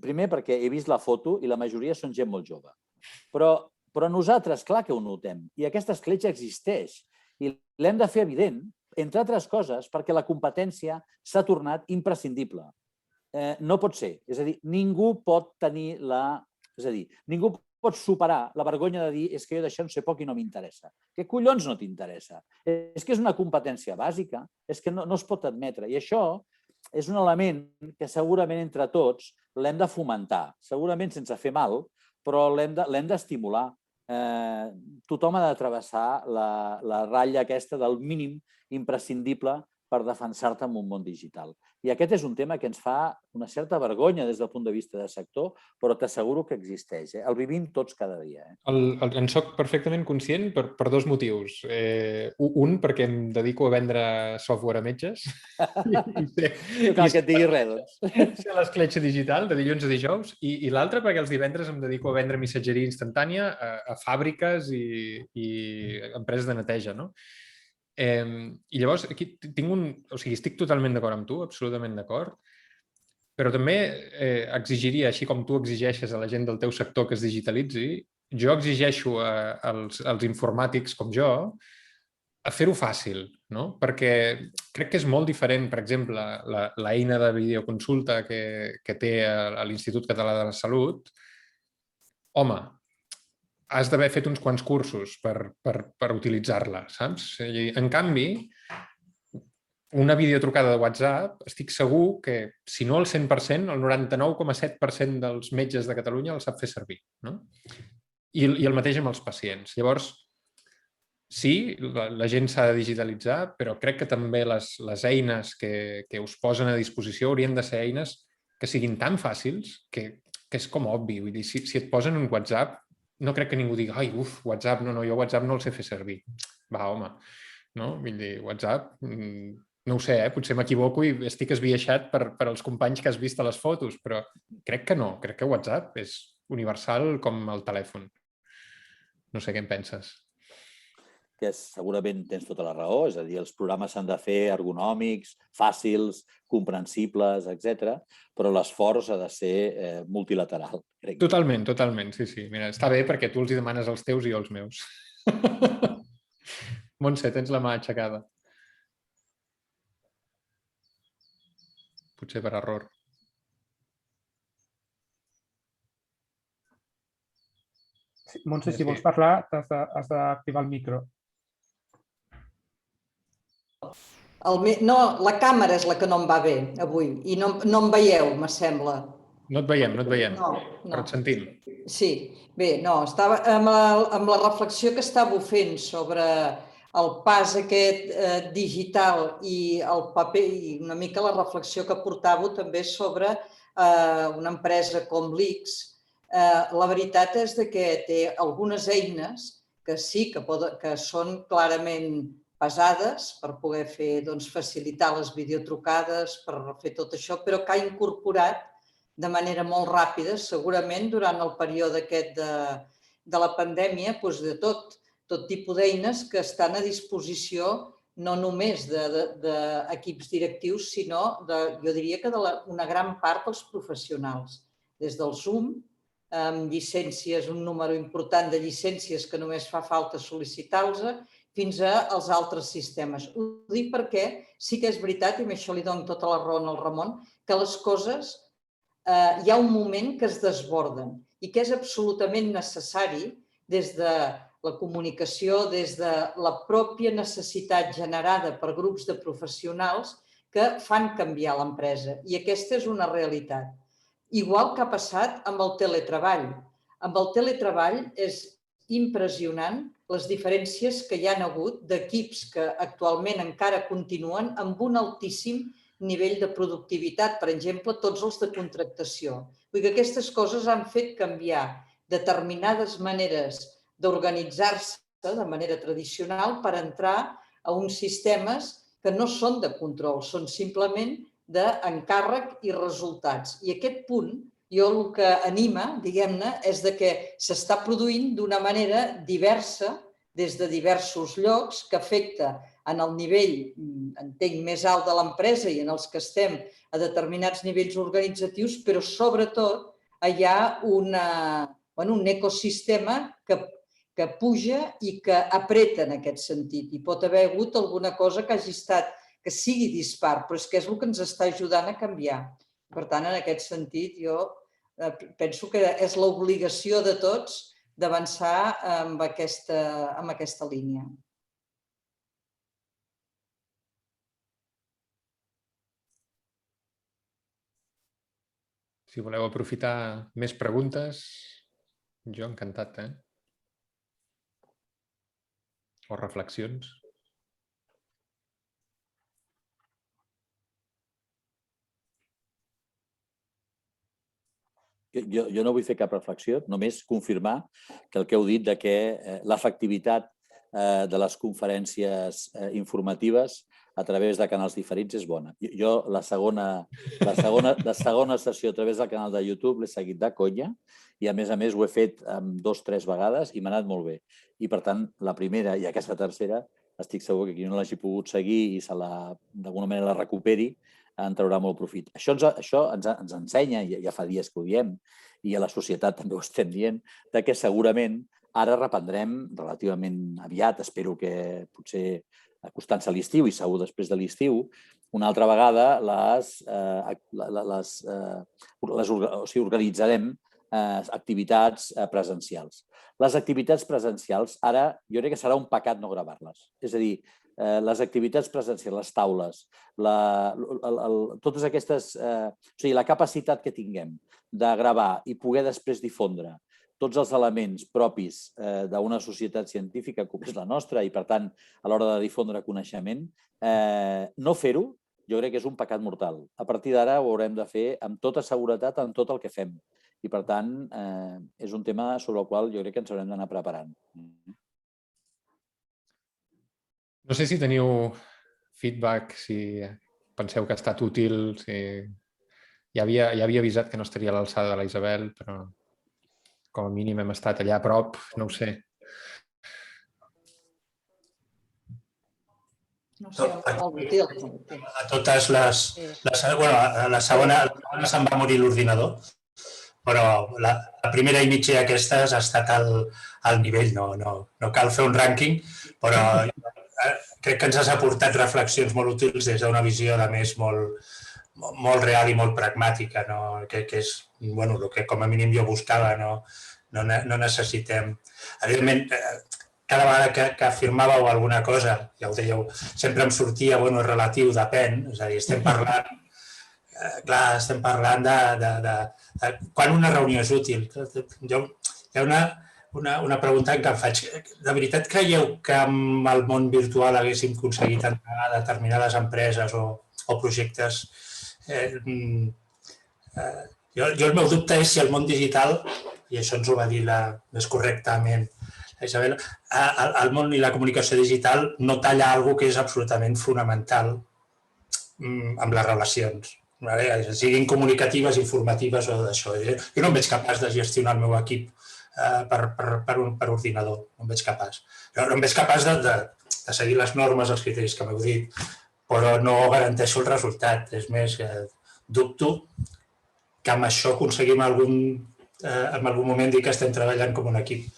Primer perquè he vist la foto i la majoria són gent molt jove. Però nosaltres, clar que ho notem. I aquesta escletxa existeix. I l'hem de fer evident, entre altres coses, perquè la competència s'ha tornat imprescindible. No pot ser. És a dir, ningú pot tenir ningú pot superar la vergonya de dir és que jo d'això en sé poc i no m'interessa. Què collons no t'interessa? És que és una competència bàsica, és que no es pot admetre. I això és un element que segurament entre tots l'hem de fomentar. Segurament sense fer mal, però l'hem d'estimular. Tothom ha de travessar la ratlla aquesta del mínim imprescindible per defensar-te en un món digital. I aquest és un tema que ens fa una certa vergonya des del punt de vista del sector, però t'asseguro que existeix. El vivim tots cada dia. En soc perfectament conscient per dos motius. Un, perquè em dedico a vendre software a metges. No cal que et digui res, doncs. Sé l'escletxa digital de dilluns a dijous. I l'altre, perquè els divendres em dedico a vendre missatgeria instantània a fàbriques i empreses de neteja, no? I llavors aquí estic totalment d'acord amb tu, absolutament d'acord, però també exigiria, així com tu exigeixes a la gent del teu sector que es digitalitzi, jo exigeixo als informàtics com jo a fer-ho fàcil, perquè crec que és molt diferent, per exemple, l'eina de videoconsulta que té l'Institut Català de la Salut. Home, has d'haver fet uns quants cursos per utilitzar-la, saps? En canvi, una videotrucada de WhatsApp, estic segur que, si no el 100%, el 99,7% dels metges de Catalunya el sap fer servir. I el mateix amb els pacients. Llavors, sí, la gent s'ha de digitalitzar, però crec que també les eines que us posen a disposició haurien de ser eines que siguin tan fàcils que és com obvi. Vull dir, si et posen un WhatsApp, no crec que ningú digui, ai, WhatsApp, no, jo WhatsApp no el sé fer servir. Va, home, no? Vull dir, WhatsApp, no ho sé, potser m'equivoco i estic esbiaixat per als companys que has vist a les fotos, però crec que no, crec que WhatsApp és universal com el telèfon. No sé què en penses. Que segurament tens tota la raó, és a dir, els programes s'han de fer ergonòmics, fàcils, comprensibles, etc., però l'esforç ha de ser multilateral. Totalment, sí. Mira, està bé perquè tu els hi demanes els teus i jo els meus. Montse, tens la mà aixecada. Potser per error. Montse, si vols parlar, has d'activar el micro. No, la càmera és la que no em va bé avui i no em veieu, me sembla. No et veiem, però et sentim. Sí, bé, no, estava amb la reflexió que estàveu fent sobre el pas aquest digital i el paper i una mica la reflexió que portàveu també sobre una empresa com l'X. La veritat és que té algunes eines que sí que són clarament pesades per poder facilitar les videotrucades, per fer tot això, però que ha incorporat de manera molt ràpida, segurament durant el període aquest de la pandèmia, de tot tipus d'eines que estan a disposició no només d'equips directius, sinó, jo diria que d'una gran part dels professionals. Des del Zoom, amb llicències, un número important de llicències que només fa falta sol·licitar-los, fins als altres sistemes. Ho dic perquè sí que és veritat, i amb això li dono tota la raó al Ramon, que les coses hi ha un moment que es desborden i que és absolutament necessari des de la comunicació, des de la pròpia necessitat generada per grups de professionals que fan canviar l'empresa. I aquesta és una realitat. Igual que ha passat amb el teletreball. Amb el teletreball és impressionant les diferències que hi ha hagut d'equips que actualment encara continuen amb un altíssim nivell de productivitat, per exemple, tots els de contractació. Vull dir que aquestes coses han fet canviar determinades maneres d'organitzar-se de manera tradicional per entrar a uns sistemes que no són de control, són simplement d'encàrrec i resultats. I aquest punt, jo el que anima, diguem-ne, és que s'està produint d'una manera diversa des de diversos llocs que afecta en el nivell, entenc, més alt de l'empresa i en els que estem a determinats nivells organitzatius, però sobretot hi ha un ecosistema que puja i que apreta en aquest sentit. I pot haver hagut alguna cosa que hagi estat, que sigui dispar, però és que és el que ens està ajudant a canviar. Per tant, en aquest sentit, jo penso que és l'obligació de tots d'avançar amb aquesta línia. Si voleu aprofitar més preguntes, jo encantat, O reflexions. Jo no vull fer cap reflexió, només confirmar que el que heu dit de que l'efectivitat de les conferències informatives a través de canals diferents és bona. Jo la segona sessió a través del canal de YouTube l'he seguit de conya i a més ho he fet 2 o 3 vegades i m'ha anat molt bé. I per tant, la primera i aquesta tercera estic segur que qui no l'hagi pogut seguir i d'alguna manera la recuperi en traurà molt profit. Això ens ensenya, ja fa dies que ho diem, i a la societat també ho estem dient, que segurament ara reprendrem relativament aviat, espero que potser acostant-se a l'estiu i segur després de l'estiu, una altra vegada organitzarem activitats presencials. Les activitats presencials, ara, jo crec que serà un pecat no gravar-les. És a dir, les activitats presencials, les taules, totes aquestes... O sigui, la capacitat que tinguem de gravar i poder després difondre tots els elements propis d'una societat científica com és la nostra i, per tant, a l'hora de difondre coneixement, no fer-ho, jo crec que és un pecat mortal. A partir d'ara ho haurem de fer amb tota seguretat en tot el que fem. I, per tant, és un tema sobre el qual jo crec que ens haurem d'anar preparant. No sé si teniu feedback, si penseu que ha estat útil, si... Ja havia avisat que no estaria a l'alçada de la Isabel, però com a mínim hem estat allà a prop, no ho sé. A totes les... La segona se'n va morir l'ordinador, però la primera i mitja d'aquestes ha estat al nivell. No cal fer un rànquing, però crec que ens has aportat reflexions molt útils des d'una visió, a més, molt real i molt pragmàtica, que és el que com a mínim jo buscava. No necessitem... Evidentment, cada vegada que afirmàveu alguna cosa, ja ho dèieu, sempre em sortia, és relatiu, depèn, és a dir, estem parlant de quan una reunió és útil. Hi ha una pregunta que em faig. De veritat creieu que amb el món virtual haguéssim aconseguit entregar determinades empreses o projectes? Jo el meu dubte és si el món digital, i això ens ho va dir més correctament la Isabel, el món i la comunicació digital no talla alguna cosa que és absolutament fonamental amb les relacions, siguin comunicatives, informatives o d'això. Jo no em veig capaç de gestionar el meu equip per ordinador, no em veig capaç. No em veig capaç de seguir les normes, els criteris que m'heu dit, però no garanteixo el resultat. És més, dubto que amb això aconseguim en algun moment dir que estem treballant com un equip.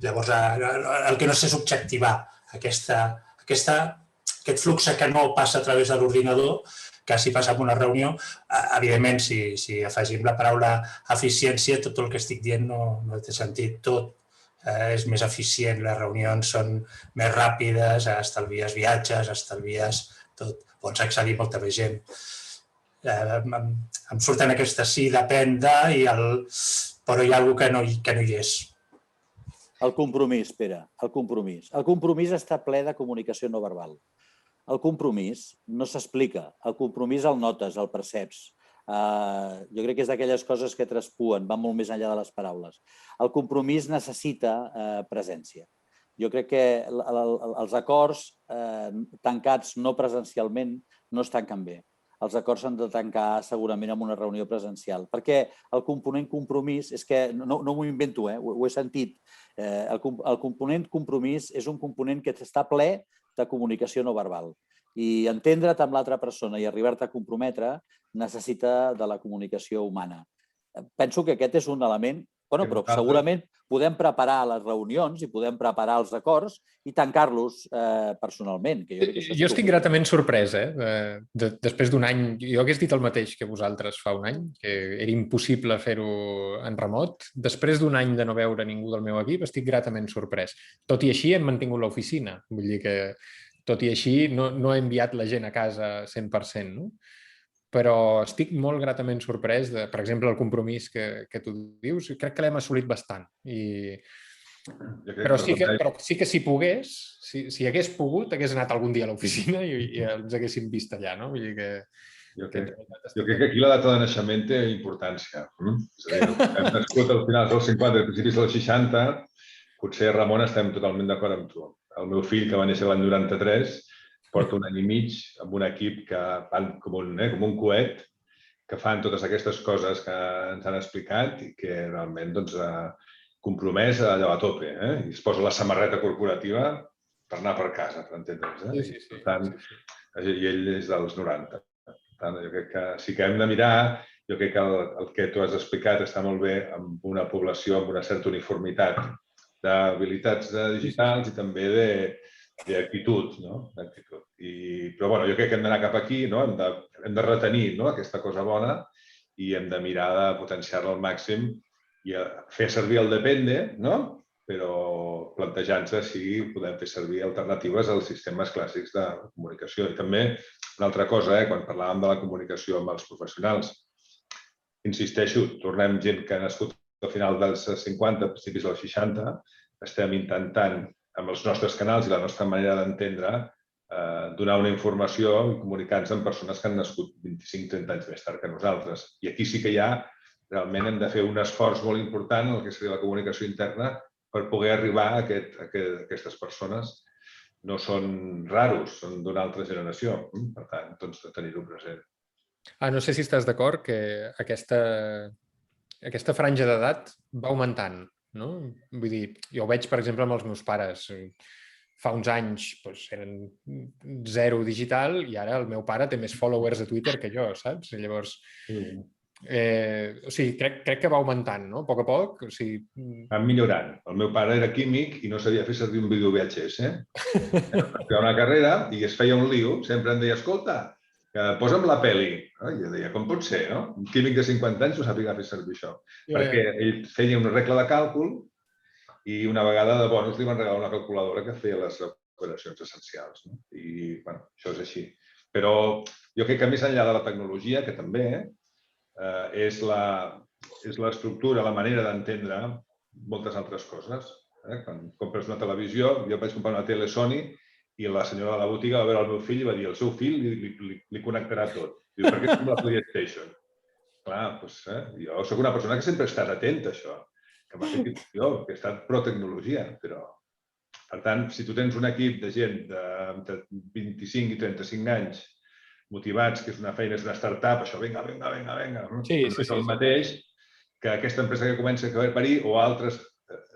Llavors, el que no sé és objectivar aquest flux que no passa a través de l'ordinador, que si passa en una reunió, evidentment, si afegim la paraula eficiència, tot el que estic dient no té sentit. Tot és més eficient, les reunions són més ràpides, estalvies viatges, estalvies tot, pots accedir molta més gent. Em surten aquestes sí, depèn de, però hi ha alguna cosa que no hi és. El compromís, Pere, el compromís. El compromís està ple de comunicació no verbal. El compromís no s'explica. El compromís el notes, el perceps. Jo crec que és d'aquelles coses que traspuen, van molt més enllà de les paraules. El compromís necessita presència. Jo crec que els acords tancats no presencialment no es tanquen bé. Els acords s'han de tancar segurament en una reunió presencial, perquè el component compromís, és que no m'ho invento, ho he sentit, el component compromís és un component que està ple de comunicació no verbal. I entendre't amb l'altra persona i arribar-te a comprometre necessita de la comunicació humana. Penso que aquest és un element, però segurament podem preparar les reunions i podem preparar els acords i tancar-los personalment. Jo estic gratament sorprès, després d'un any. Jo hagués dit el mateix que vosaltres fa un any, que era impossible fer-ho en remot. Després d'un any de no veure ningú del meu equip, estic gratament sorprès. Tot i així hem mantingut l'oficina. Vull dir que, tot i així, no he enviat la gent a casa 100%, no? Però estic molt gratament sorprès de, per exemple, el compromís que tu dius. Crec que l'hem assolit bastant. Però sí que si pogués, si hagués pogut, hagués anat algun dia a l'oficina i ens haguéssim vist allà, no? Vull dir que... Jo crec que aquí la data de naixement té importància. És a dir, hem nascut al final dels 50, als principis dels 60, potser, Ramon, estem totalment d'acord amb tu. El meu fill, que va néixer l'any 93, porta un any i mig amb un equip que van com un coet, que fan totes aquestes coses que ens han explicat i que realment compromès allò a tope. I es posa la samarreta corporativa per anar per casa, per entendre's. Per tant, i ell és dels 90. Per tant, jo crec que sí que hem de mirar, jo crec que el que tu has explicat està molt bé amb una població amb una certa uniformitat d'habilitats digitals i també d'actitud, no? Però jo crec que hem d'anar cap aquí, hem de retenir aquesta cosa bona i hem de mirar de potenciar-la al màxim i fer servir el depende, però plantejant-se si podem fer servir alternatives als sistemes clàssics de comunicació. I també una altra cosa, quan parlàvem de la comunicació amb els professionals, insisteixo, tornem gent que ha nascut al final dels 50, principis dels 60, estem intentant amb els nostres canals i la nostra manera d'entendre, donar una informació i comunicar-nos amb persones que han nascut 25-30 anys més tard que nosaltres. I aquí sí que realment hem de fer un esforç molt important en el que seria la comunicació interna per poder arribar a aquestes persones. No són raros, són d'una altra generació. Per tant, doncs, de tenir-ho present. No sé si estàs d'acord que aquesta franja d'edat va augmentant. Vull dir, jo ho veig, per exemple, amb els meus pares. Fa uns anys eren 0 digital i ara el meu pare té més followers a Twitter que jo, saps? Llavors, crec que va augmentant, no? A poc a poc. Van millorant. El meu pare era químic i no sabia fer servir un vídeo VHS. Feia una carrera i es feia un lío. Sempre em deia, escolta, posa'm la pel·li. I jo deia, com pot ser, no? Un químic de 50 anys no sàpiga fer servir això. Perquè ell feia una regla de càlcul i una vegada de bonus li van regalar una calculadora que feia les operacions essencials. I, això és així. Però jo crec que més enllà de la tecnologia, que també és l'estructura, la manera d'entendre moltes altres coses. Quan compres una televisió, jo vaig comprar una tele Sony i la senyora de la botiga va veure el meu fill i va dir el seu fill li connectarà tot. Diu, per què és com la PlayStation? Clar, doncs, jo soc una persona que sempre he estat atenta a això, que m'ha fet il·lusió, que he estat pro-tecnologia, però... Per tant, si tu tens un equip de gent de 25 i 35 anys motivats, que és una feina, és una startup, això, vinga. Sí. El mateix que aquesta empresa que comença a parir o altres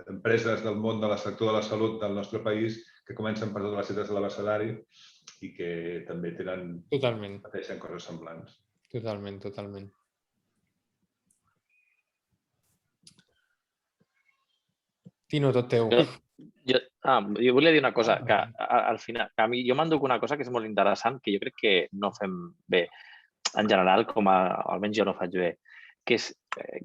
empreses del món del sector de la salut del nostre país que comencen per totes les ciutats de l'abecedari i que també pateixen coses semblants. Totalment. Tino, tot teu. Jo volia dir una cosa, que al final, a mi jo m'enduc una cosa que és molt interessant, que jo crec que no fem bé, en general, com almenys jo no faig bé, que és,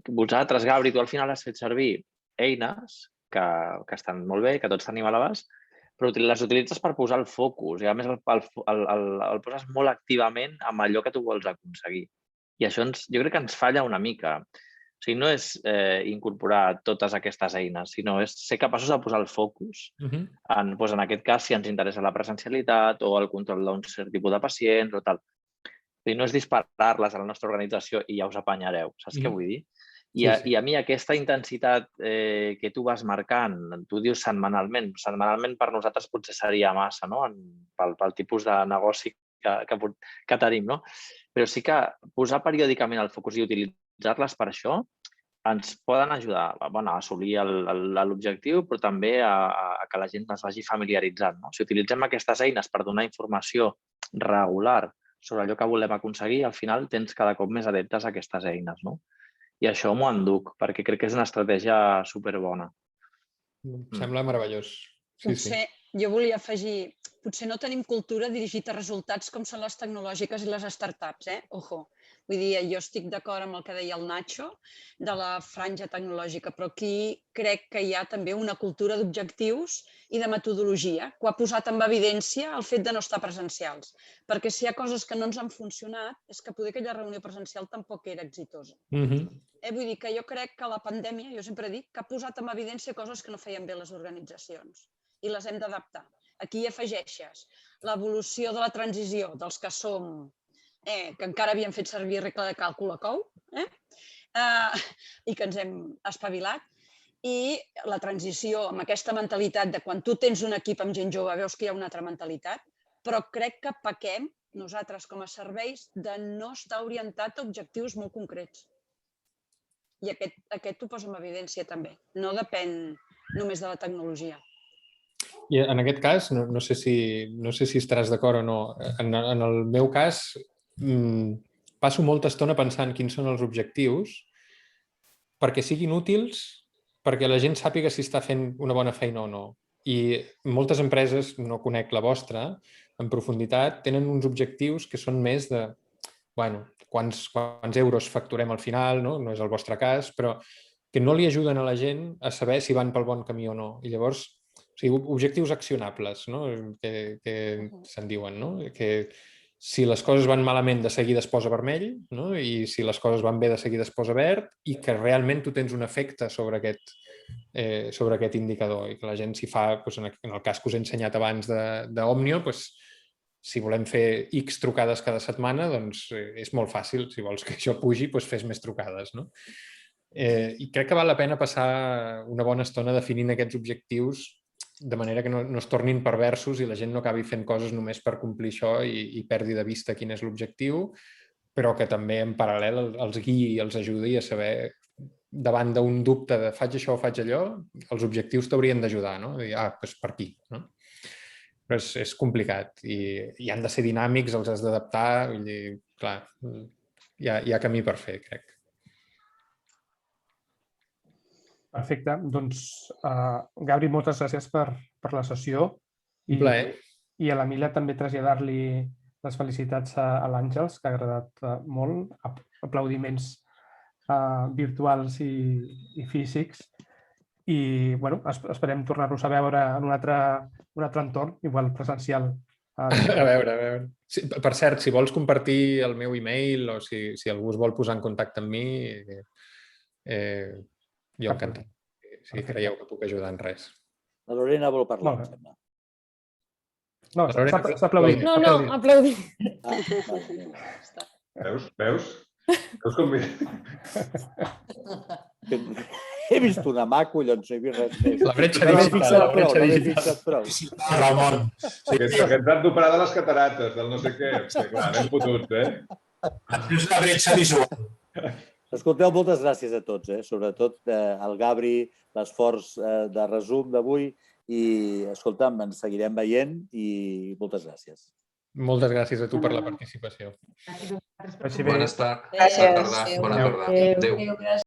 vosaltres, Gabri, tu al final has fet servir eines que estan molt bé, que tots tenim a l'abast, però les utilitzes per posar el focus i a més el poses molt activament amb allò que tu vols aconseguir. I això jo crec que ens falla una mica. O sigui, no és incorporar totes aquestes eines, sinó és ser capaços de posar el focus en aquest cas, si ens interessa la presencialitat o el control d'un cert tipus de pacients o tal. I no és disparar-les a la nostra organització i ja us apanyareu, saps què vull dir? I a mi aquesta intensitat que tu vas marcant, tu dius setmanalment per nosaltres potser seria massa, no? Pel tipus de negoci que tenim, no? Però sí que posar periòdicament el focus i utilitzar-les per això ens poden ajudar a assolir l'objectiu, però també a que la gent es vagi familiaritzant. Si utilitzem aquestes eines per donar informació regular sobre allò que volem aconseguir, al final tens cada cop més adeptes a aquestes eines. I això m'ho enduc, perquè crec que és una estratègia superbona. Em sembla meravellós. Potser jo volia afegir, potser no tenim cultura dirigida a resultats com són les tecnològiques i les startups, Ojo. Vull dir, jo estic d'acord amb el que deia el Nacho de la franja tecnològica, però aquí crec que hi ha també una cultura d'objectius i de metodologia, que ha posat en evidència el fet de no estar presencials. Perquè si hi ha coses que no ens han funcionat, és que poder aquella reunió presencial tampoc era exitosa. Vull dir que jo crec que la pandèmia, jo sempre dic, que ha posat en evidència coses que no feien bé les organitzacions i les hem d'adaptar. Aquí hi afegeixes l'evolució de la transició dels que som que encara havíem fet servir regla de càlcul a cou i que ens hem espavilat, i la transició amb aquesta mentalitat de quan tu tens un equip amb gent jove veus que hi ha una altra mentalitat, però crec que pequem nosaltres com a serveis de no estar orientat a objectius molt concrets. I aquest ho posa en evidència també. No depèn només de la tecnologia. I en aquest cas, no sé si estaràs d'acord o no, en el meu cas passo molta estona pensant quins són els objectius perquè siguin útils, perquè la gent sàpiga si està fent una bona feina o no. I moltes empreses, no conec la vostra en profunditat, tenen uns objectius que són més de quants euros facturem al final, no és el vostre cas, però que no li ajuden a la gent a saber si van pel bon camí o no. I llavors, objectius accionables, que se'n diuen, que si les coses van malament, de seguida es posa vermell, i si les coses van bé, de seguida es posa verd, i que realment tu tens un efecte sobre aquest indicador i que la gent s'hi fa, en el cas que us he ensenyat abans d'Òmnio, si volem fer X trucades cada setmana, doncs és molt fàcil. Si vols que això pugi, fes més trucades. I crec que val la pena passar una bona estona definint aquests objectius de manera que no es tornin perversos i la gent no acabi fent coses només per complir això i perdi de vista quin és l'objectiu, però que també en paral·lel els guiï i els ajudi a saber, davant d'un dubte de faig això o faig allò, els objectius t'haurien d'ajudar, no? Dir, doncs per aquí. Però és complicat i han de ser dinàmics, els has d'adaptar, vull dir, clar, hi ha camí per fer, crec. Perfecte. Doncs, Gabri, moltes gràcies per la sessió. Un plaer. I a l'Emília també traslladar-li les felicitats a l'Àngels, que ha agradat molt. Aplaudiments virtuals i físics. I esperem tornar-los a veure en un altre entorn, igual presencial. A veure. Per cert, si vols compartir el meu e-mail o si algú es vol posar en contacte amb mi, jo encantat. si creieu que puc ajudar en res. La Lorena vol parlar, em sembla. No, s'ha aplaudit. No, aplaudit. Veus? Veus com... He vist una maco, llavors no he vist res més. La bretxa digital. No m'he fixat prou. Ramon. Que ens han d'operar de les catarates, del no sé què. Clar, anem fotuts, És la bretxa visual. Escolteu, moltes gràcies a tots, sobretot al Gabri, l'esforç de resum d'avui i, escolta'm, ens seguirem veient i moltes gràcies. Moltes gràcies a tu per la participació. Bona tarda. Adéu.